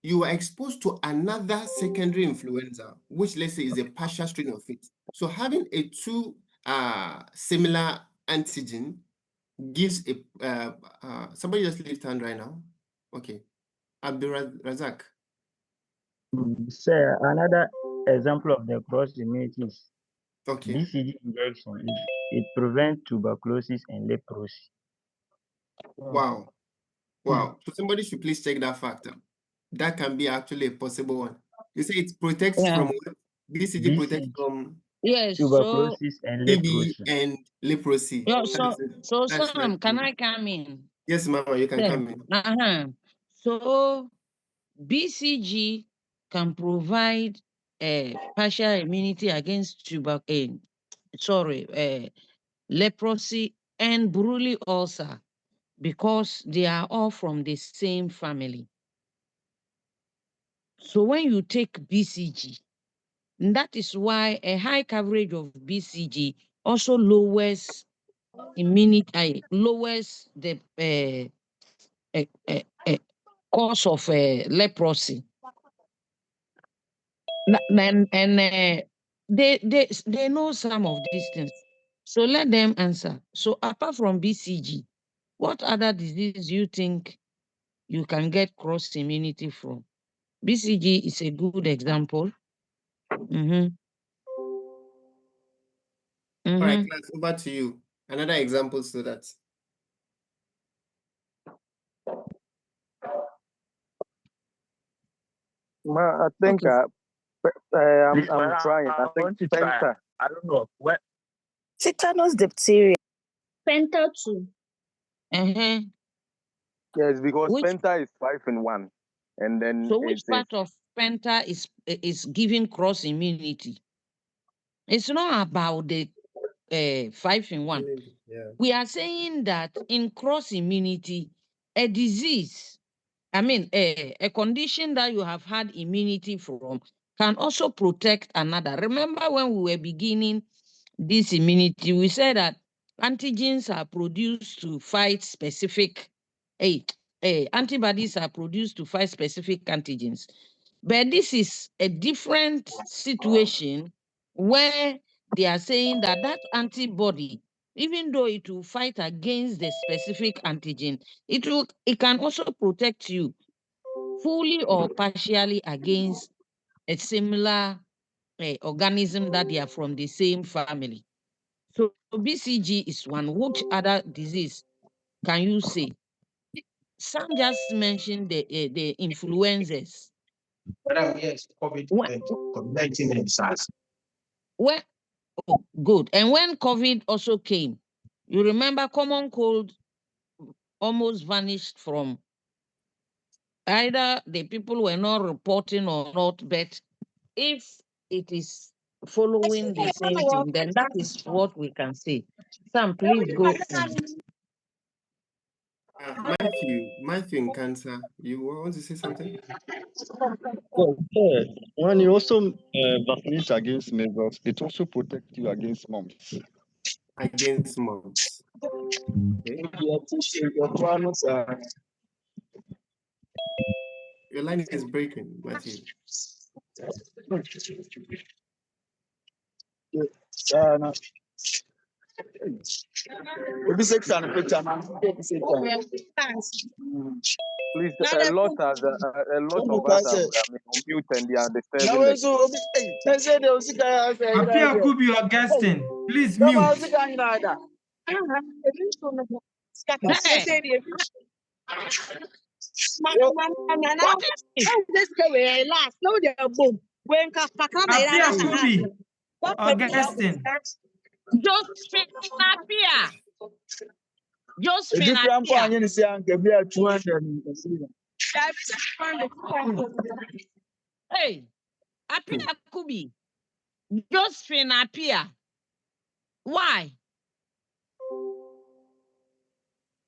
you are exposed to another secondary influenza, which let's say is a partial strain of it. So having a two similar antigen gives a somebody just lift hand right now. Okay, Abdul Razak. Sir, another example of the cross immunity is Okay. BCG injection. It prevents tuberculosis and leprosy. Wow. Wow. So somebody should please check that factor. That can be actually a possible one. You say it protects from what? BCG protects from Yes, so tuberculosis and TB leprosy. and leprosy. yeah, That's Sam, very can good. I come in? Yes, Mama, you can Yeah. come in. So BCG can provide partial immunity against leprosy and Buruli ulcer because they are all from the same family. So when you take BCG, that is why a high coverage of BCG also lowers immunity, lowers the cause of leprosy. And they know some of these things. So let them answer. So apart from BCG, what other disease do you think you can get cross immunity from? BCG is a good example. All right, class, over to you. Another example so that. I think Okay. I'm trying. I think Penta. I don't know. What? Tetanus diphtheria. Penta 2. Yes, because Which- Penta is 5 in 1. And then So which part of Penta is giving cross immunity? It's not about the 5 in 1. Yeah. We are saying that in cross immunity, a disease, a condition that you have had immunity from can also protect another. Remember when we were beginning this immunity, we said that antigens are produced to fight specific, antibodies are produced to fight specific antigens. But this is a different situation where they are saying that that antibody, even though it will fight against the specific antigen, it can also protect you fully or partially against a similar organism that they are from the same family. So BCG is one. Which other disease can you say? Some just mentioned the influenzas. Madam, yes, COVID-19 and SARS. Good. And when COVID also came, you remember common cold almost vanished from Either the people were not reporting or not, but if it is following the same thing, then that is what we can say. Sam, please go on. Matthew in Cancer, you want to say something? Well, when you also vaccinate against measles, it also protects you against mumps. Against mumps. Okay. Your line is breaking, Matthew. Please, a lot of us are on mute and they are disturbing Apia Kubi or Gaston, please mute. Apia Kubi or Gaston. Josephine Apia. Josephine Apia. Hey, Apia Kubi. Josephine Apia. Why?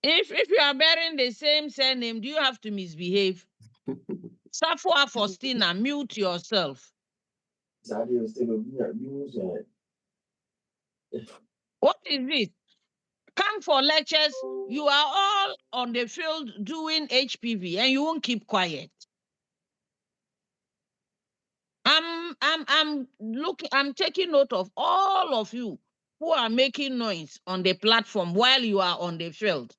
If you are bearing the same surname, do you have to misbehave? Safwa Faustina, mute yourself. What is it? Come for lectures. You are all on the field doing HPV and you won't keep quiet. I'm taking note of all of you who are making noise on the platform while you are on the field.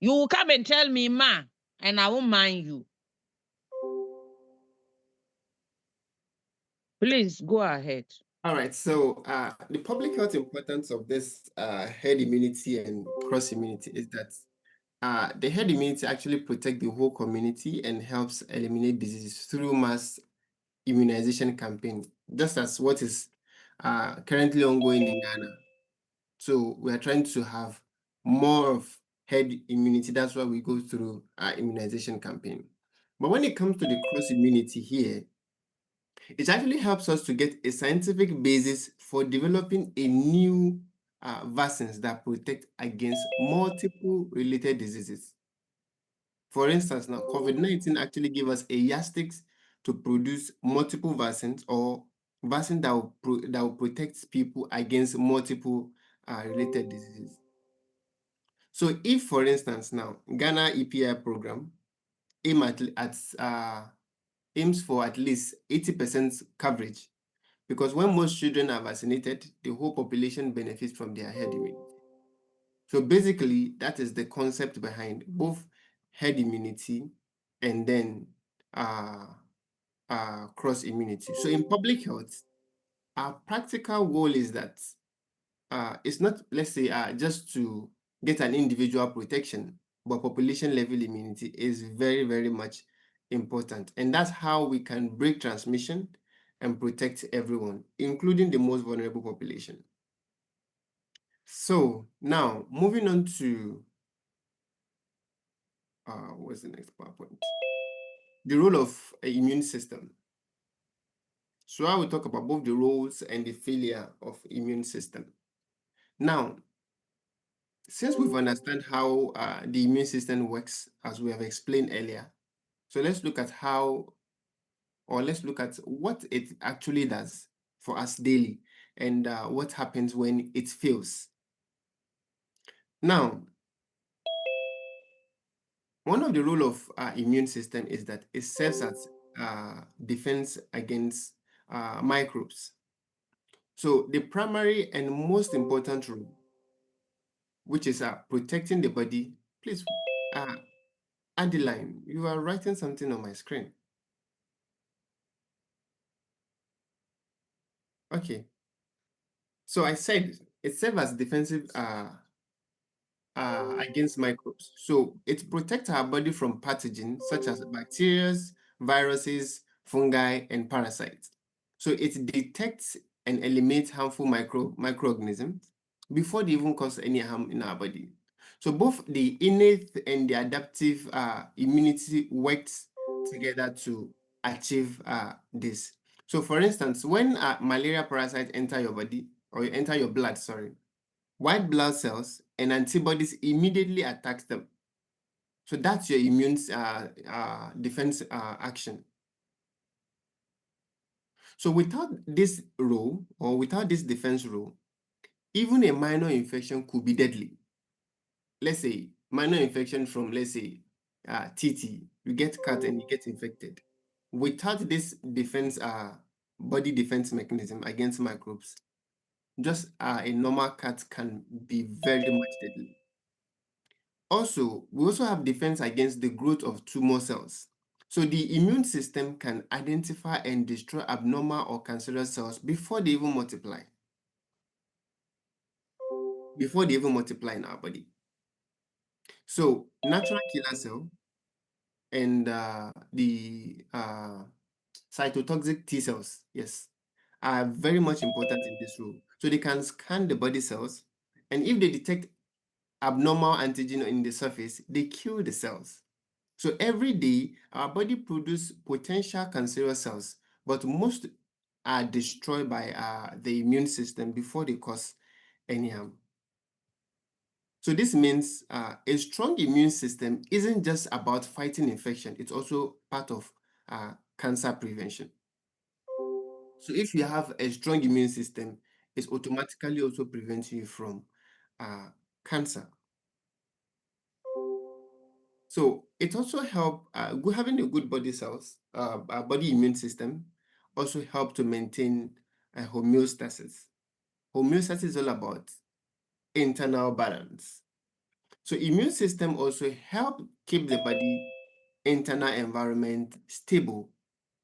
You will come and tell me, ma, and I won't mind you. Please go ahead. All right, so the public health importance of this herd immunity and cross immunity is that the herd immunity actually protects the whole community and helps eliminate diseases through mass immunization campaign, just as what is currently ongoing in Ghana. So we are trying to have more of herd immunity. That's why we go through our immunization campaign. But when it comes to the cross immunity here, it actually helps us to get a scientific basis for developing a new vaccines that protect against multiple related diseases. For instance, now COVID-19 actually gave us a yardstick to produce multiple vaccines or vaccine that will protect people against multiple related diseases. So if, for instance, now Ghana EPI program aims for at least 80% coverage, because when most children are vaccinated, the whole population benefits from their herd immunity. So basically, that is the concept behind both herd immunity and then cross immunity. So in public health, our practical goal is that it's not, let's say, just to get an individual protection, but population level immunity is very, very much important. And that's how we can break transmission and protect everyone, including the most vulnerable population. So now moving on to what's the next PowerPoint? The role of an immune system. So I will talk about both the roles and the failure of immune system. Now, since we've understood how the immune system works, as we have explained earlier, so let's look at what it actually does for us daily and what happens when it fails. Now, one of the role of immune system is that it serves as defense against microbes. So the primary and most important role, which is protecting the body. Please, Adeline, you are writing something on my screen. Okay. So I said it serves as defensive against microbes. So it protects our body from pathogens such as bacteria, viruses, fungi, and parasites. So it detects and eliminates harmful microorganisms before they even cause any harm in our body. So both the innate and the adaptive immunity works together to achieve this. So for instance, when malaria parasite enter your body or enter your blood, sorry, white blood cells and antibodies immediately attack them. So that's your immune defense action. So without this role or without this defense role, even a minor infection could be deadly. Let's say minor infection from, let's say, TT, you get cut and you get infected. Without this defense, body defense mechanism against microbes, just a normal cut can be very much deadly. Also, we also have defense against the growth of tumor cells. So the immune system can identify and destroy abnormal or cancerous cells before they even multiply. Before they even multiply in our body. So natural killer cell and the cytotoxic T cells, yes, are very much important in this role. So they can scan the body cells, and if they detect abnormal antigen in the surface, they kill the cells. So every day, our body produces potential cancerous cells, but most are destroyed by the immune system before they cause any harm. So this means a strong immune system isn't just about fighting infection, it's also part of cancer prevention. So if you have a strong immune system, it automatically also prevents you from cancer. So it also helps, having a good body cells, body immune system also help to maintain homeostasis. Homeostasis is all about internal balance. So immune system also help keep the body internal environment stable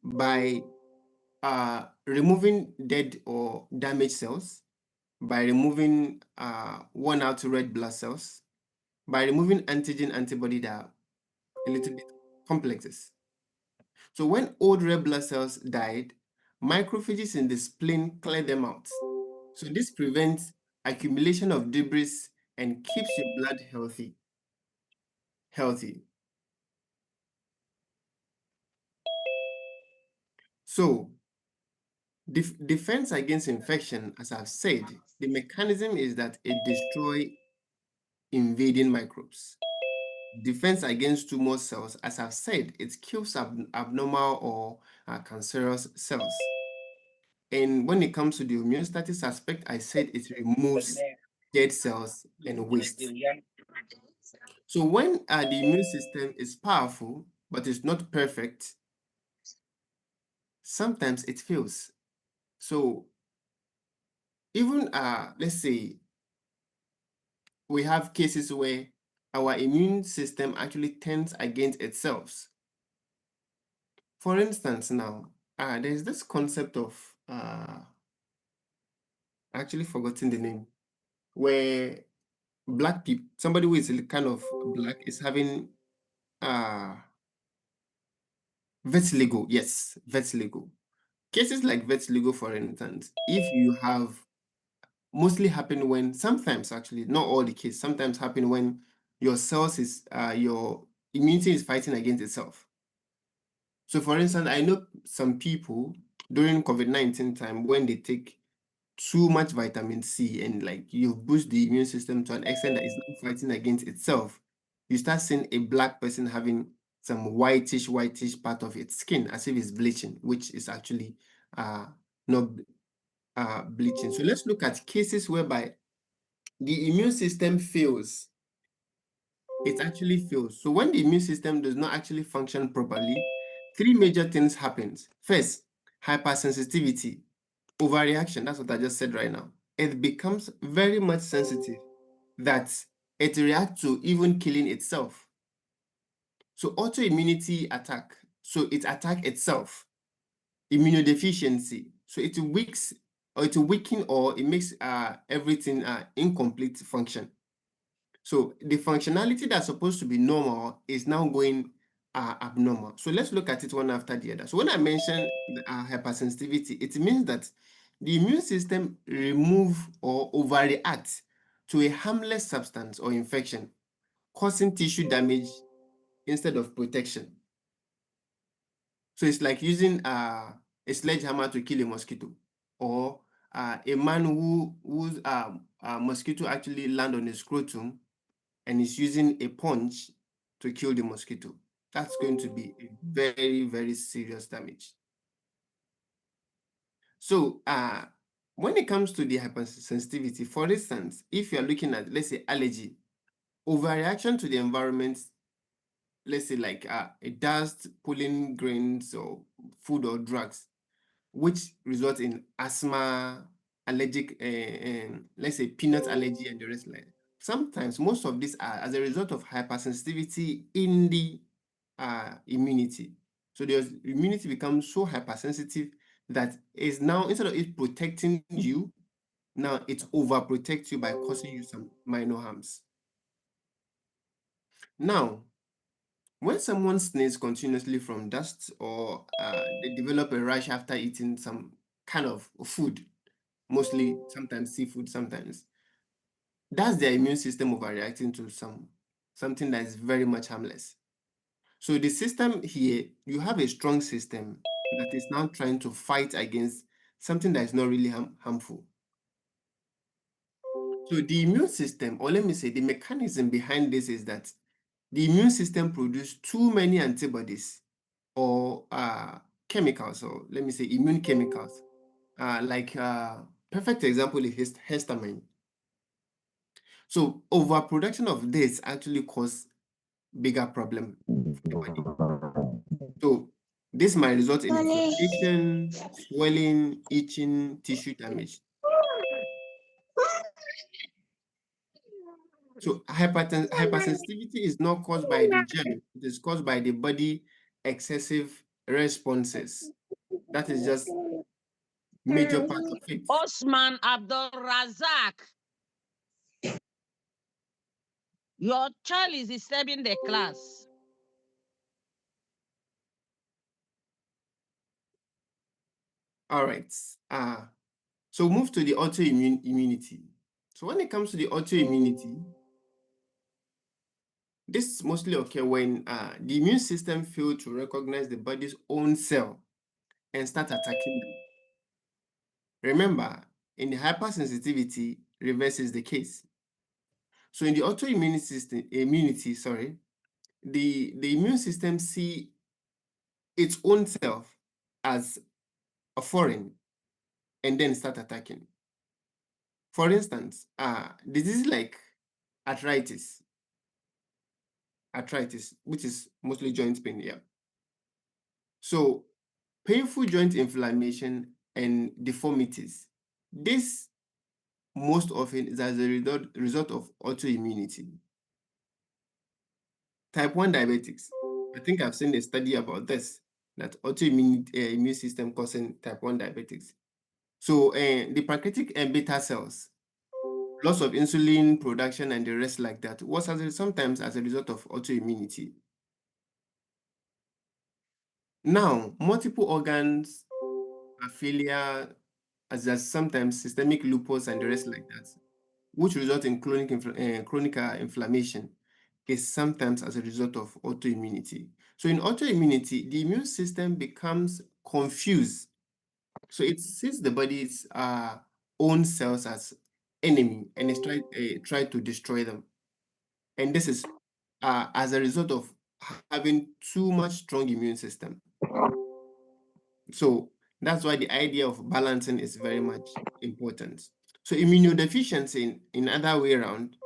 by removing dead or damaged cells, by removing worn out red blood cells, by removing antigen antibody that are a little bit complexes. So when old red blood cells died, macrophages in the spleen clear them out. So this prevents accumulation of debris and keeps your blood healthy. So defense against infection, as I've said, the mechanism is that it destroys invading microbes. Defense against tumor cells, as I've said, it kills abnormal or cancerous cells. And when it comes to the homeostasis aspect, I said it removes dead cells and waste. So when the immune system is powerful, but it's not perfect, sometimes it fails. So even, let's say, we have cases where our immune system actually turns against itself. For instance, now, there's this concept of, actually forgotten the name, where black people, somebody who is kind of black is having vitiligo. Yes, vitiligo. Cases like vitiligo, for instance, if you have, mostly happen when, sometimes actually, not all the cases, sometimes happen when your cells is, your immunity is fighting against itself. So for instance, I know some people during COVID-19 time, when they take too much vitamin C and like you boost the immune system to an extent that it's not fighting against itself, you start seeing a black person having some whitish part of its skin as if it's bleaching, which is actually not bleaching. So let's look at cases whereby the immune system fails. It actually fails. So when the immune system does not actually function properly, three major things happen. First, hypersensitivity, overreaction. That's what I just said right now. It becomes very much sensitive that it reacts to even killing itself. So autoimmunity attack. So it attacks itself. Immunodeficiency. So it weakens or it weakens or it makes everything incomplete function. So the functionality that's supposed to be normal is now going abnormal. So let's look at it one after the other. So when I mention hypersensitivity, it means that the immune system remove or overreacts to a harmless substance or infection, causing tissue damage instead of protection. So it's like using a sledgehammer to kill a mosquito, or a man whose mosquito actually land on his scrotum and is using a punch to kill the mosquito. That's going to be a very, very serious damage. So when it comes to the hypersensitivity, for instance, if you're looking at, let's say, allergy, overreaction to the environment, let's say like a dust, pollen grains, or food or drugs, which result in asthma, allergic, let's say peanut allergy and the rest like that. Sometimes most of these are as a result of hypersensitivity in the immunity. So the immunity becomes so hypersensitive that is now, instead of it protecting you, now it overprotects you by causing you some minor harms. Now, when someone sneezes continuously from dust, or they develop a rash after eating some kind of food, mostly sometimes seafood, sometimes, that's their immune system overreacting to something that is very much harmless. So the system here, you have a strong system that is now trying to fight against something that is not really harmful. So the immune system, or let me say the mechanism behind this, is that the immune system produces too many antibodies or chemicals, or let me say immune chemicals. Perfect example is histamine. So overproduction of this actually causes bigger problem for the body. So this might result in inflammation, swelling, itching, tissue damage. So hypersensitivity is not caused by the germ, it is caused by the body excessive responses. That is just major part of it. Osman Abdul Razak, your child is disturbing the class. All right. So move to the autoimmune immunity. So when it comes to the autoimmunity, this mostly occurs when the immune system fails to recognize the body's own cell and start attacking them. Remember, in the hypersensitivity, reverse is the case. So in the autoimmune system, the immune system see its own self as a foreign and then start attacking. For instance, diseases like arthritis, which is mostly joint pain, yeah. So painful joint inflammation and deformities, this most often is as a result of autoimmunity. Type 1 diabetics, I think I've seen a study about this, that autoimmune immune system causing type 1 diabetics. So the pancreatic and beta cells, loss of insulin production and the rest like that, was sometimes as a result of autoimmunity. Now, multiple organs, failure, as sometimes systemic lupus and the rest like that, which result in chronic inflammation, is sometimes as a result of autoimmunity. So in autoimmunity, the immune system becomes confused. So it sees the body's own cells as enemy and is try to destroy them. And this is as a result of having too much strong immune system. So that's why the idea of balancing is very much important. So immunodeficiency in other way around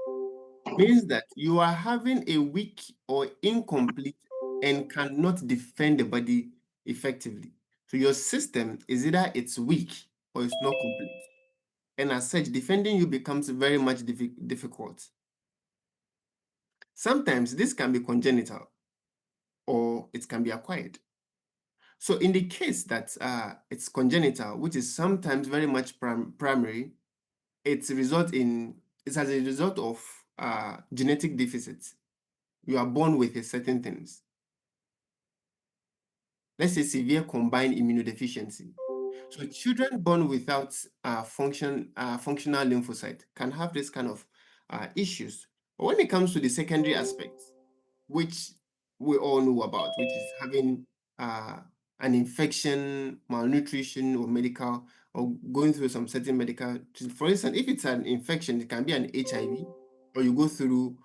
means that you are having a weak or incomplete and cannot defend the body effectively. So your system is either it's weak or it's not complete. And as such, defending you becomes very much difficult. Sometimes this can be congenital or it can be acquired. So in the case that it's congenital, which is sometimes very much primary, it's as a result of genetic deficits. You are born with certain things. Let's say severe combined immunodeficiency. So children born without functional lymphocyte can have this kind of issues. But when it comes to the secondary aspects, which we all know about, which is having an infection, malnutrition, or medical, or going through some certain medical. For instance, if it's an infection, it can be an HIV, or you go through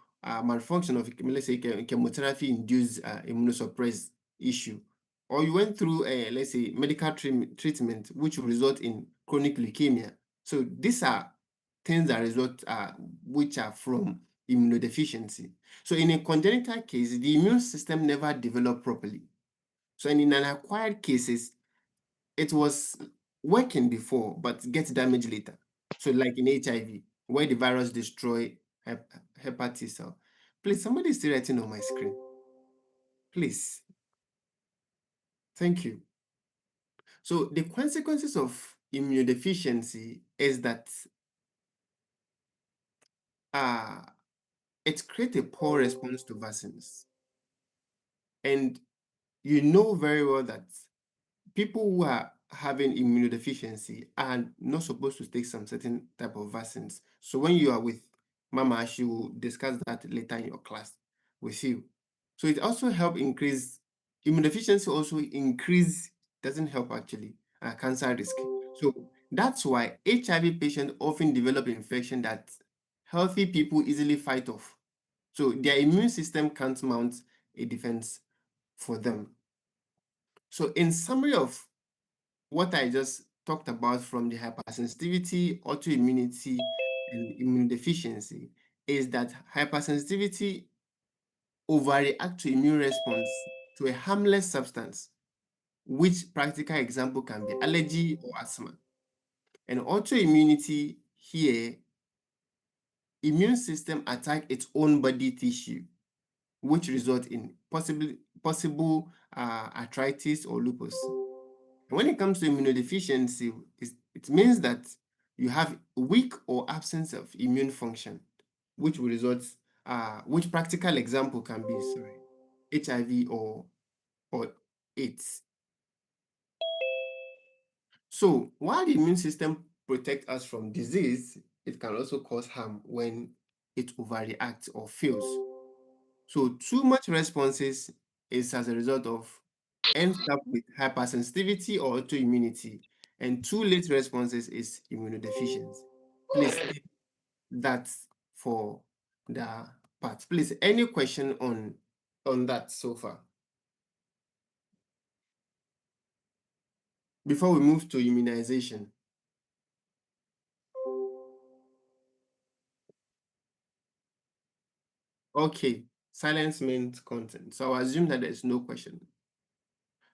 malfunction of, let's say, chemotherapy-induced immunosuppressed issue, or you went through let's say, medical treatment, which will result in chronic leukemia. So these are things that result, which are from immunodeficiency. So in a congenital case, the immune system never developed properly. So in an acquired cases, it was working before, but gets damaged later. So like in HIV, where the virus destroy hepatitis cell. Please, somebody is still writing on my screen. Please. Thank you. So the consequences of immunodeficiency is that it creates a poor response to vaccines. And you know very well that people who are having immunodeficiency are not supposed to take some certain type of vaccines. So when you are with Mama, she will discuss that later in your class with you. So it also helps increase immunodeficiency, also doesn't help actually cancer risk. So that's why HIV patients often develop infection that healthy people easily fight off. So their immune system can't mount a defense for them. So in summary of what I just talked about from the hypersensitivity, autoimmunity, and immunodeficiency is that hypersensitivity overreact to immune response to a harmless substance, which practical example can be allergy or asthma. And autoimmunity here, immune system attack its own body tissue, which result in possible arthritis or lupus. When it comes to immunodeficiency, it means that you have weak or absence of immune function, which will result, which practical example can be, HIV or AIDS. So while the immune system protects us from disease, it can also cause harm when it overreacts or fails. So too much responses is as a result of ends up with hypersensitivity or autoimmunity, and too late responses is immunodeficiency. Please, that's for the part. Please, any question on that so far? Before we move to immunization. Okay, silence means content. So I assume that there's no question.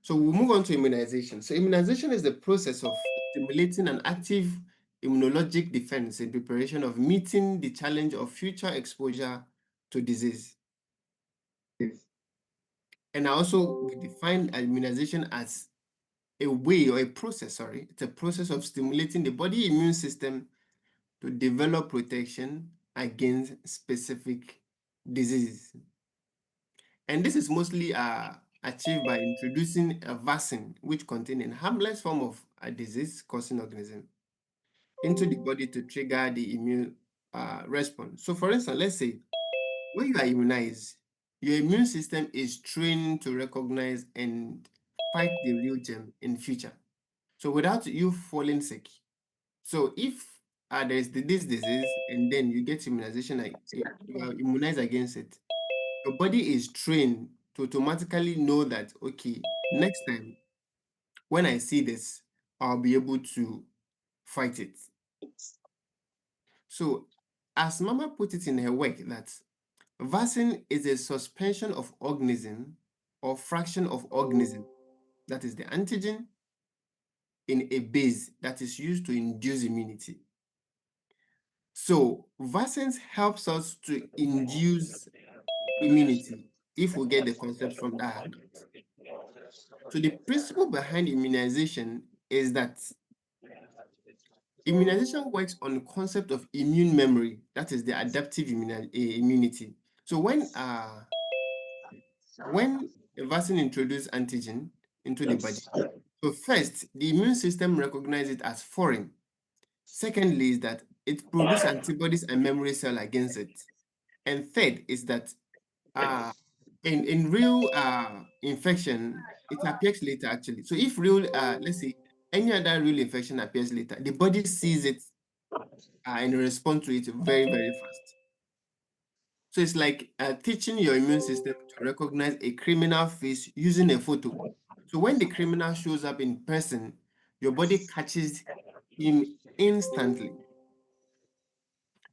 So we'll move on to immunization. So immunization is the process of stimulating an active immunologic defense in preparation of meeting the challenge of future exposure to disease. And also we define immunization as a way or a process, it's a process of stimulating the body immune system to develop protection against specific diseases. And this is mostly achieved by introducing a vaccine which contains a harmless form of a disease-causing organism into the body to trigger the immune response. So for instance, let's say when you are immunized, your immune system is trained to recognize and fight the real germ in future. So without you falling sick. So if there's this disease and then you get immunization, like you are immunized against it, your body is trained to automatically know that, okay, next time when I see this, I'll be able to fight it. So as Mama put it in her work, that vaccine is a suspension of organism or fraction of organism, that is the antigen, in a base that is used to induce immunity. So vaccines helps us to induce immunity if we get the concept from that. So the principle behind immunization is that immunization works on the concept of immune memory, that is the adaptive immunity. So when a vaccine introduces antigen into the body, so first, the immune system recognizes it as foreign. Secondly, is that it produces antibodies and memory cell against it. And third is that in real infection, it appears later actually. So if real, let's say any other real infection appears later, the body sees it and responds to it very, very fast. So it's like teaching your immune system to recognize a criminal face using a photo. So when the criminal shows up in person, your body catches him instantly.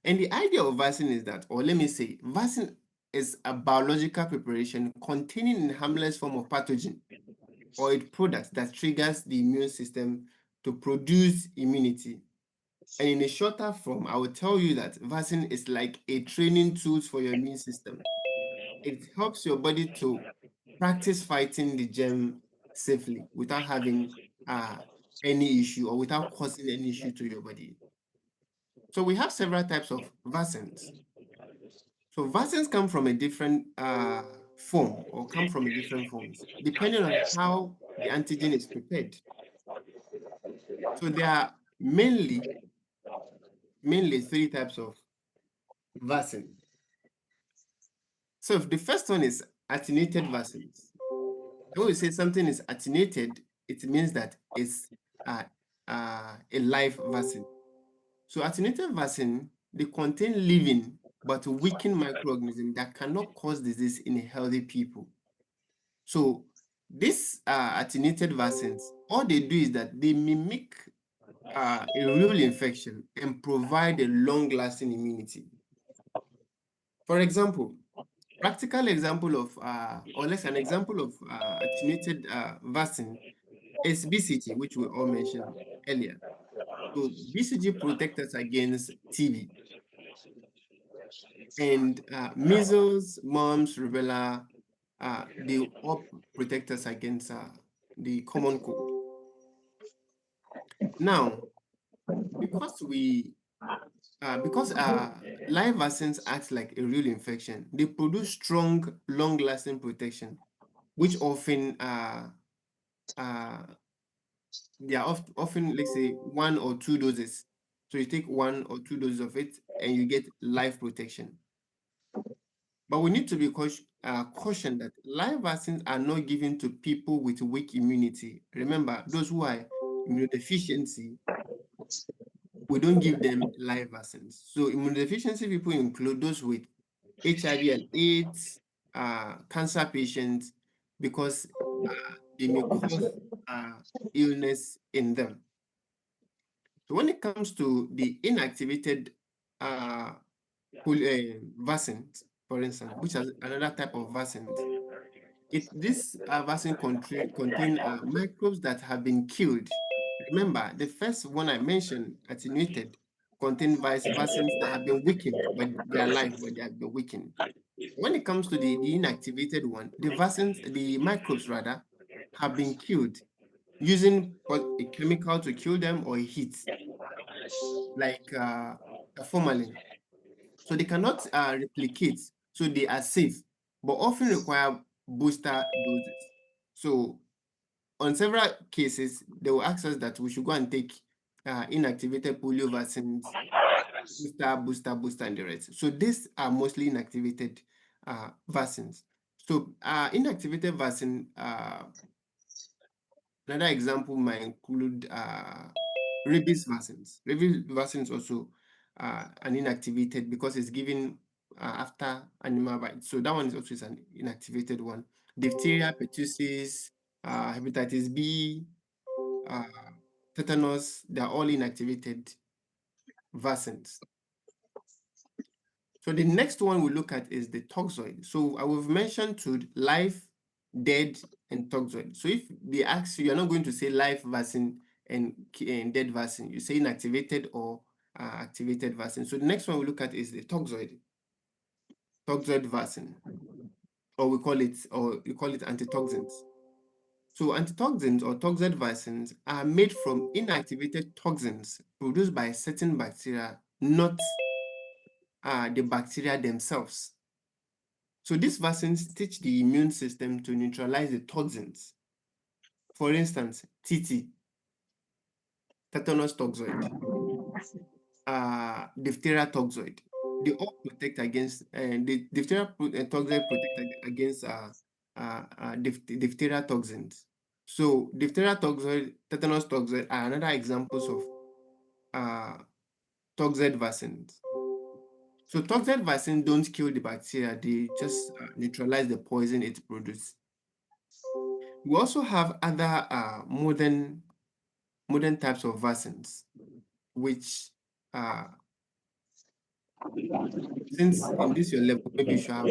And the idea of vaccine is that, or let me say, vaccine is a biological preparation containing a harmless form of pathogen or a product that triggers the immune system to produce immunity. And in a shorter form, I will tell you that vaccine is like a training tool for your immune system. It helps your body to practice fighting the germ safely without having any issue or without causing any issue to your body. So we have several types of vaccines. So vaccines come from a different form or come from a different forms, depending on how the antigen is prepared. So there are mainly three types of vaccine. So if the first one is attenuated vaccines. When we say something is attenuated, it means that it's a live vaccine. So attenuated vaccine, they contain living but weakened microorganisms that cannot cause disease in healthy people. So these attenuated vaccines, all they do is that they mimic a real infection and provide a long-lasting immunity. For example, practical example of, or less an example of attenuated vaccine is BCG, which we all mentioned earlier. So BCG protects us against TB. And measles, mumps, rubella, they all protect us against the common cold. Now, because live vaccines act like a real infection, they produce strong, long-lasting protection, which often they are often, let's say, 1 or 2 doses. So you take 1 or 2 doses of it and you get live protection. But we need to be cautioned that live vaccines are not given to people with weak immunity. Remember, those who are immunodeficiency, we don't give them live vaccines. So immunodeficiency people include those with HIV and AIDS, cancer patients, because they may cause illness in them. So when it comes to the inactivated vaccines, for instance, which is another type of vaccine, this vaccine contain microbes that have been killed. Remember, the first one I mentioned, attenuated, contain vaccines that have been weakened, but they are alive, but they have been weakened. When it comes to the inactivated one, the microbes rather, have been killed using a chemical to kill them or a heat, like a formalin. So they cannot replicate, so they are safe, but often require booster doses. So on several cases, they will ask us that we should go and take inactivated polio vaccines, booster, and the rest. So these are mostly inactivated vaccines. So inactivated vaccine, another example might include rabies vaccines. Rabies vaccines also an inactivated because it's given after animal bite. So that one is also an inactivated one. Diphtheria, pertussis, hepatitis B, tetanus, they're all inactivated vaccines. So the next one we look at is the toxoid. So I have mentioned to live, dead, and toxoid. So if they ask you, you're not going to say live vaccine and dead vaccine. You say inactivated or activated vaccine. So the next one we look at is the toxoid vaccine, or you call it antitoxins. So antitoxins or toxoid vaccines are made from inactivated toxins produced by certain bacteria, not the bacteria themselves. So these vaccines teach the immune system to neutralize the toxins. For instance, TT, tetanus toxoid, diphtheria toxoid. they all protect against, the diphtheria toxoid protect against diphtheria toxins. So diphtheria toxoid, tetanus toxoid are another examples of toxoid vaccines. So toxoid vaccines don't kill the bacteria, they just neutralize the poison it produces. We also have other modern types of vaccines, which since in this your level, maybe you should have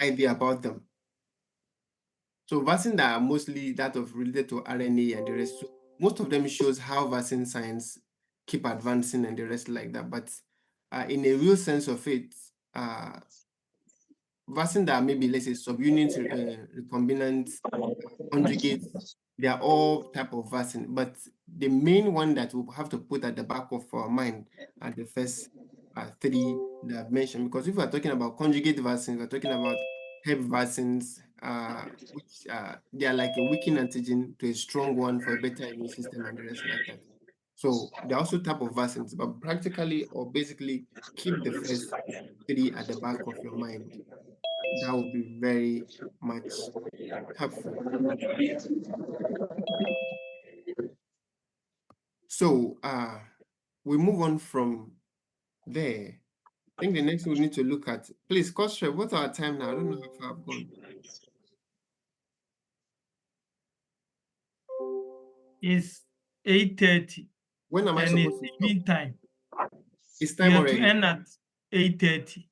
idea about them. So vaccines that are mostly that of related to RNA and the rest. So most of them shows how vaccine science keep advancing and the rest like that. But in a real sense of it, vaccine that are maybe let's say subunit, recombinant, conjugates, they are all type of vaccine. But the main one that we have to put at the back of our mind are the first three that I've mentioned. Because if we're talking about conjugate vaccines, we're talking about Hep vaccines, which they are like a weakened antigen to a strong one for a better immune system and the rest like that. So they're also type of vaccines, but practically or basically keep the first three at the back of your mind. That would be very much helpful. So we move on from there. I think the next we need to look at, please, Kostre, what's our time now? I don't know how far I've gone. It's 8:30. When am I supposed to stop? Evening time. It's time We are already. to end at 8:30.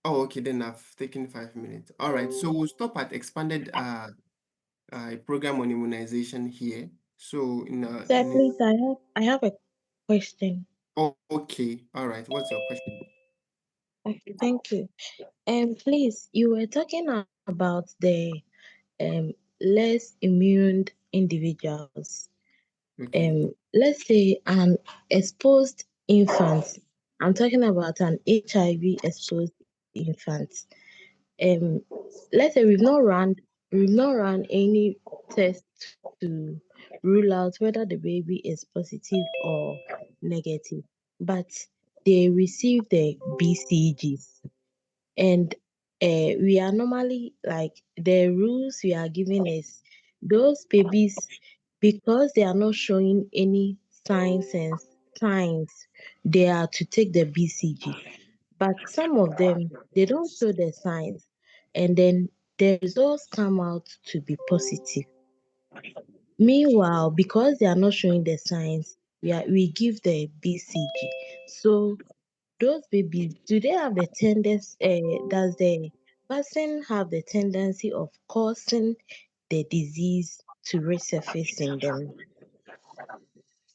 Oh, okay, then I've taken 5 minutes. All right, so we'll stop at expanded program on immunization here. So Sir, please, I have a question. Oh, okay. All right. What's your question? Okay, thank you. Please, you were talking about the less immune individuals. Okay. Let's say an exposed infant. I'm talking about an HIV exposed infant. Let's say we've not run any test to rule out whether the baby is positive or negative, but they receive the BCGs. And we are normally like the rules we are giving is those babies, because they are not showing any signs, they are to take the BCG. But some of them, they don't show the signs, and then the results come out to be positive. Meanwhile, because they are not showing the signs, we give the BCG. So those babies, do they have the tendency, does the vaccine have the tendency of causing the disease to resurface in them?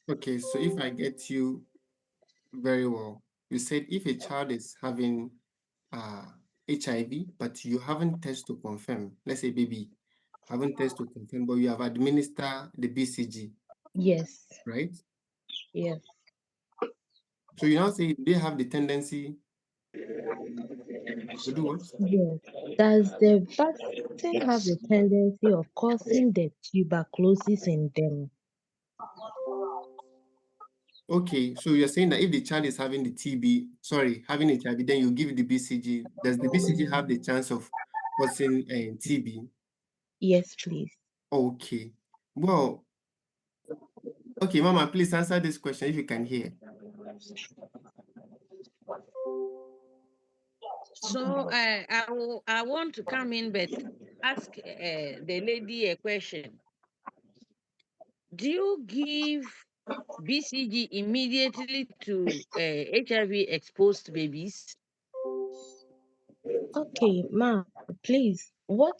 Okay, so if I get you very well, you said if a child is having HIV, but you haven't tested to confirm, let's say baby, haven't tested to confirm, but you have administered the BCG. Yes. Right? Yes. So you now say they have the tendency to do what? Yes. Does the vaccine have the tendency of causing the tuberculosis in them? Okay, so you're saying that if the child is having the having HIV, then you give the BCG. Does the BCG have the chance of causing TB? Yes, please. Okay. Well, okay, Mama, please answer this question if you can hear. So I want to come in, but ask the lady a question. Do you give BCG immediately to HIV exposed babies? Okay, ma, please, what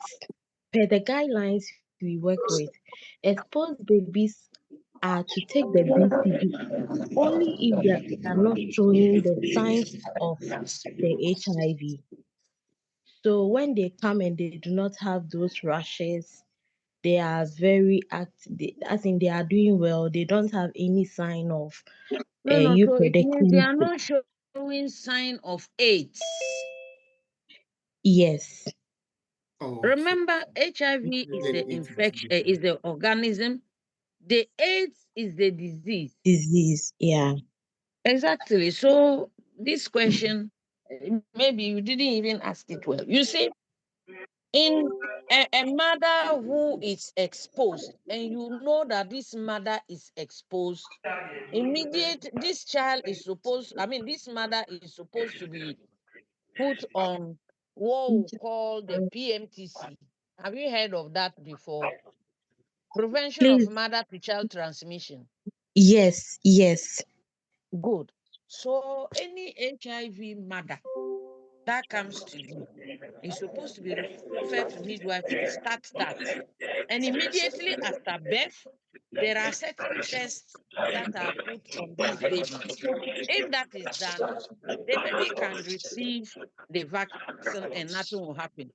per the guidelines we work with, exposed babies are to take the BCG only if they are not showing the signs of the HIV. So when they come and they do not have those rashes, they are very as in they are doing well, they don't have any sign of No, you so it means they predicting. are not showing sign of AIDS. Yes. Oh, remember, HIV is the infection, is the organism The AIDS is the disease. Disease, yeah. Exactly. So this question, maybe you didn't even ask it well. You see, in a mother who is exposed, and you know that this mother is exposed, this child is supposed, this mother is supposed to be put on what we call the PMTC. Have you heard of that before? Prevention of Please, mother to child transmission. yes, yes. Good. So any HIV mother that comes to you is supposed to be referred to midwife to start that. And immediately after birth, there are certain tests that are put on these babies. If that is done, the baby can receive the vaccine and nothing will happen.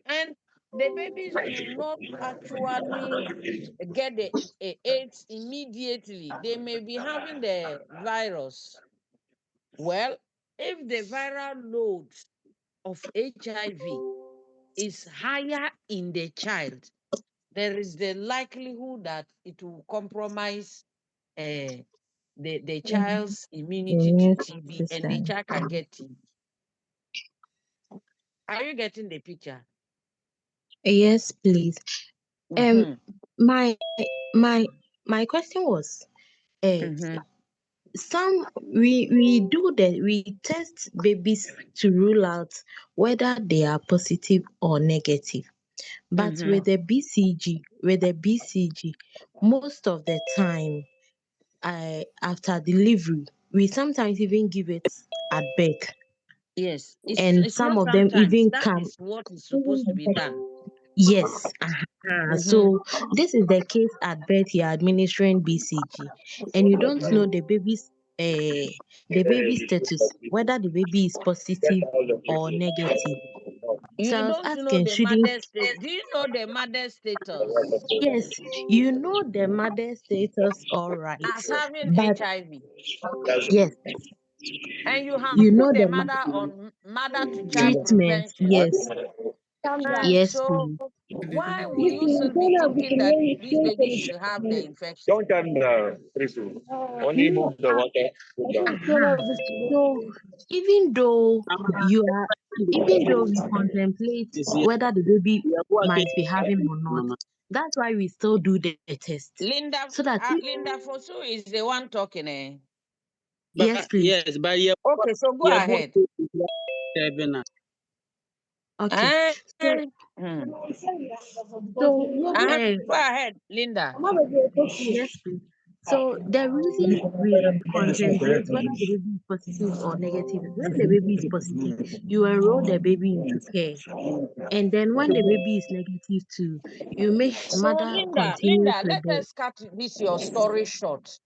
And the babies do not actually get the AIDS immediately. They may be having the virus. Well, if the viral load of HIV is higher in the child, there is the likelihood that it will compromise the child's immunity to Immune TB, and the system. child can get TB. Are you getting the picture? Yes, please. Mhm. My my question was, some we test babies to rule out whether they are positive or negative. But with the BCG, most of the time, after delivery, we sometimes even give it at birth. Yes, And it's some not of them sometimes. even That come. is what is supposed to be done. Yes. Mhm. So this is the case at birth you're administering BCG, and you don't know the baby's status, whether the baby is positive or negative. So I You was don't know asking, the shouldn't mother's status. Do you know the mother's status yes, you know the mother's status, all right, as having but HIV? yes, And you have you know put the the mother on mother to child treatment. prevention. Yes, And yes, so please. why will you still be thinking that this baby should have the infection? Don't come there, Risu. Only No, move the water. so even though you are, even though we contemplate whether the baby might be having or not, that's why we still do the test. Linda, So that Linda Fosu is the one talking, eh? yes, please. Yes, but yeah. Okay, so go ahead. Okay. So Go ahead, Linda. yes, please. So the reason we contemplate whether the baby is positive or negative is when the baby is positive, you enroll the baby into care. And then when the baby is negative too, you make So mother continue Linda, with let the us cut this your story short.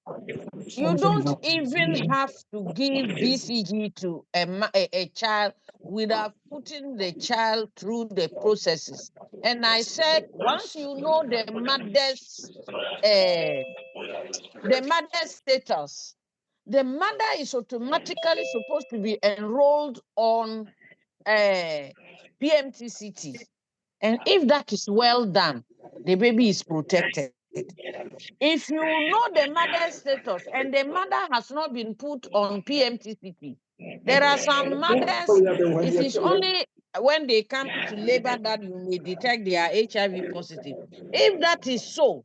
You don't even have to give BCG to a child without putting the child through the processes. And I said, once you know the mother's status, the mother is automatically supposed to be enrolled on PMTCT. And if that is well done, the baby is protected. If you know the mother's status and the mother has not been put on PMTCT, there are some mothers, it is only when they come to labor that you may detect they are HIV positive. If that is so,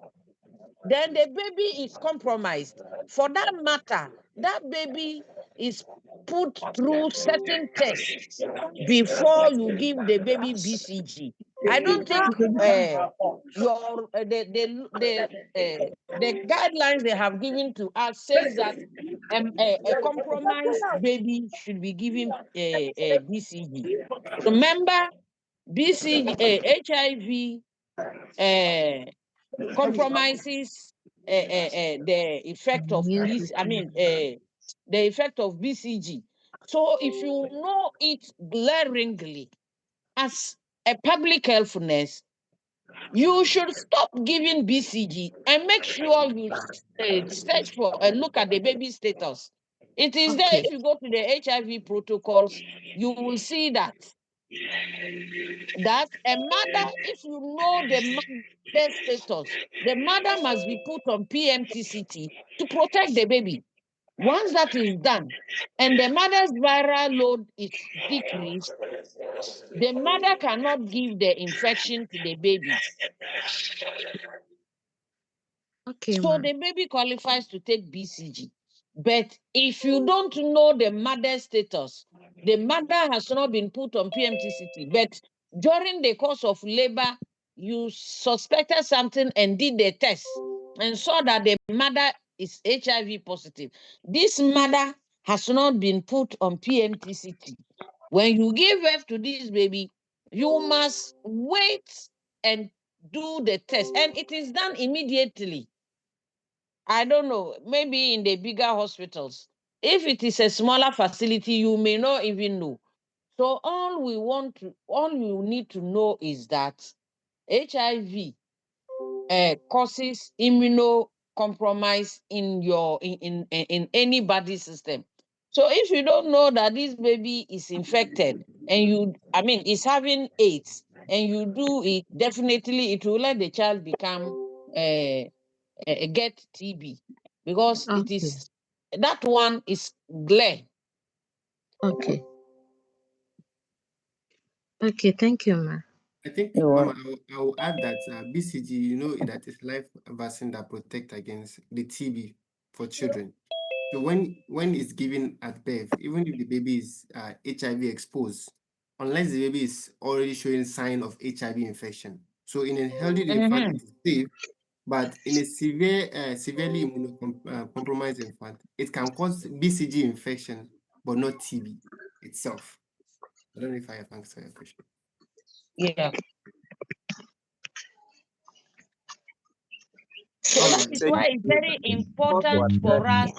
then the baby is compromised. For that matter, that baby is put through certain tests before you give the baby BCG. I don't think the guidelines they have given to us says that a compromised baby should be given BCG. Remember, BCG, HIV compromises the effect of the effect of BCG. So if you know it glaringly as a public health nurse, you should stop giving BCG and make sure you search for and look at the baby status. It is there. If you go to the HIV protocols, you will see that that a mother, if you know the mother's status, the mother must be put on PMTCT to protect the baby. Once that is done, and the mother's viral load is decreased, the mother cannot give the infection to the baby. Okay, So ma'am. the baby qualifies to take BCG. But if you don't know the mother's status, the mother has not been put on PMTCT, but during the course of labor, you suspected something and did the test and saw that the mother is HIV positive. This mother has not been put on PMTCT. When you give birth to this baby, you must wait and do the test, and it is done immediately. I don't know, maybe in the bigger hospitals. If it is a smaller facility, you may not even know. So all you need to know is that HIV causes immunocompromise in anybody's system. So if you don't know that this baby is infected and is having AIDS, and you do it, definitely it will let the child become get TB, because it Okay. is that one is glare. Okay. Okay, thank you, ma'am. I think, You're Mama, welcome. I will add that BCG, you know, that is live vaccine that protect against the TB for children. So when it's given at birth, even if the baby is HIV exposed, unless the baby is already showing sign of HIV infection. So in a healthy infant, Mhm. it is safe, but in a severely immunocompromised infant, it can cause BCG infection, but not TB itself. I don't know if I have answered your question. Yeah. So All that right. is why it's very important for us.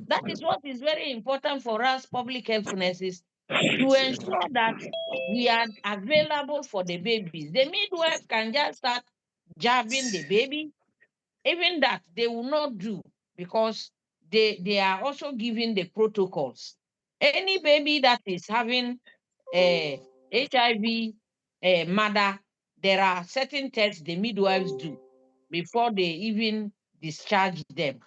That is what is very important for us, public health nurses, to ensure that we are available for the babies. The midwife can just start jabbing the baby. Even that they will not do, because they are also giving the protocols. Any baby that is having HIV mother, there are certain tests the midwives do before they even discharge them.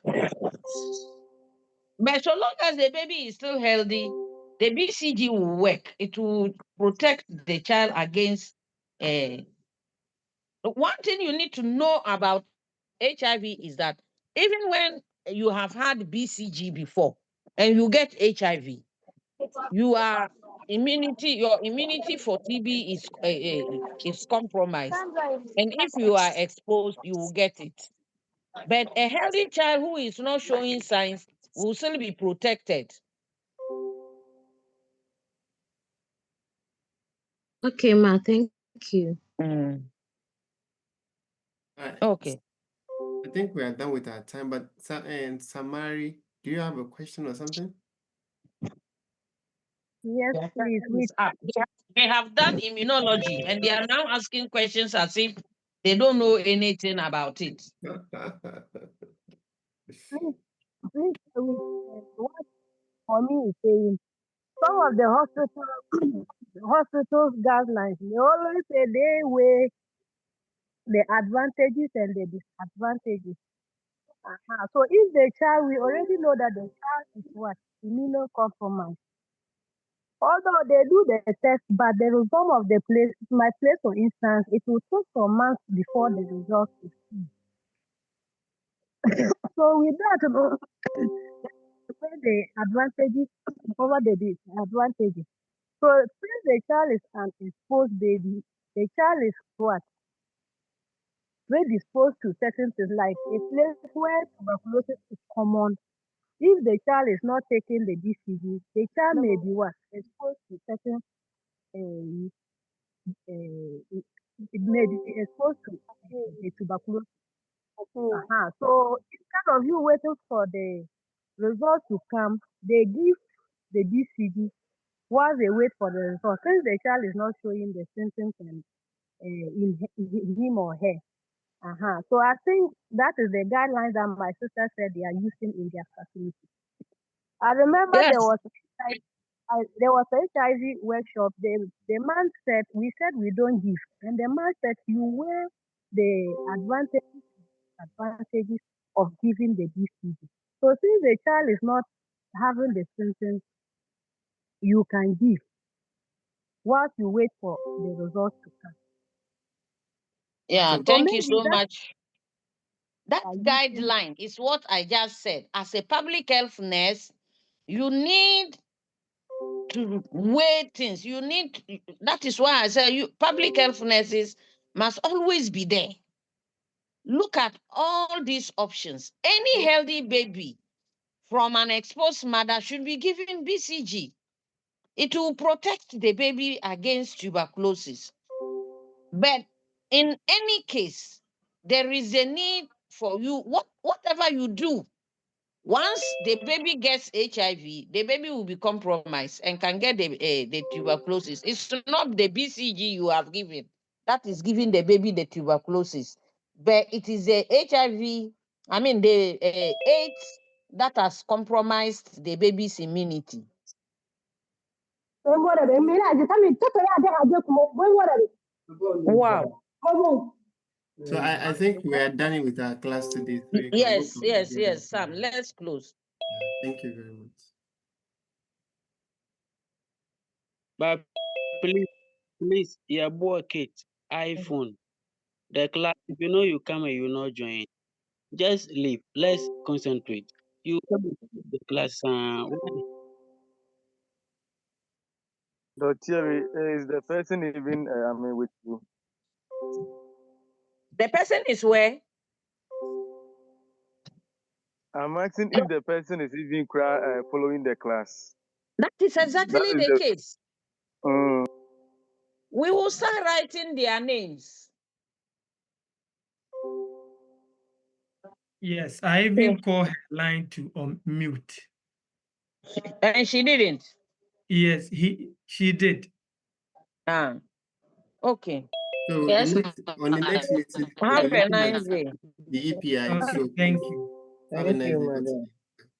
But so long as the baby is still healthy, the BCG will work. It will protect the child against. One thing you need to know about HIV is that even when you have had BCG before and you get HIV, your immunity for TB is compromised. And if you are exposed, you will get it. But a healthy child who is not showing signs will still be protected. Okay, ma, thank you. Okay. I think we are done with our time, but Samari, do you have a question or something? Yes, Their please. time is up. They have done immunology and they are now asking questions as if they don't know anything about it. Please, what for me is saying some of the hospitals guidelines, they always say they weigh the advantages and the disadvantages. So if the child, we already know that the child is what? Immunocompromised. Although they do the test, but the result of the place, my place for instance, it will take some months before the results is seen. So with that, the advantages over the disadvantages. So since the child is an exposed baby, the child is what? Predisposed to certain things like a place where tuberculosis is common. If the child is not taking the BCG, the child may be what? Exposed to certain, uh, it may be exposed to the tuberculosis. So instead of you waiting for the result to come, they give the BCG while they wait for the result. Since the child is not showing the symptoms in him or her. So I think that is the guidelines that my sister said they are using in their facility. I remember there Yes. was there was a HIV workshop. The man said, we said we don't give. And the man said, you weigh the advantages of giving the BCG. So since the child is not having the symptoms, you can give whilst you wait for the results to come. Yeah, So thank you maybe so that much. That guideline is what I just said. As a public health nurse, you need to weigh things. You need, that is why I say you public health nurses must always be there. Look at all these options. Any healthy baby from an exposed mother should be given BCG. It will protect the baby against tuberculosis. But in any case, there is a need for you, whatever you do, once the baby gets HIV, the baby will be compromised and can get the tuberculosis. It's not the BCG you have given that is giving the baby the tuberculosis, but it is the HIV, I mean the AIDS that has compromised the baby's immunity. Wow. So I think we are done with our class today. So you can Yes, move on. yes, Sam. Let's close. Thank you very much. But please, your boy kid, iPhone, the class, if you know you come and you not join, just leave. Let's concentrate. You come to the class. So Thierry, is the person even with you? The person is where? I'm asking if the person is even following the class. That is exactly That is the case. Mm. We will start writing their names. Yes, I even called her line to mute. And she didn't? Yes, she did. Ah, okay. So Yes, on the next meeting, have we'll a nice day. the EPI. Okay, So thank you. have a nice day. madam.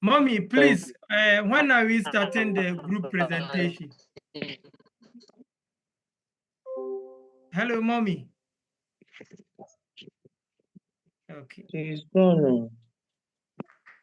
Mommy, please, when are we starting the group presentation? Hello, Mommy. Okay. She's gone.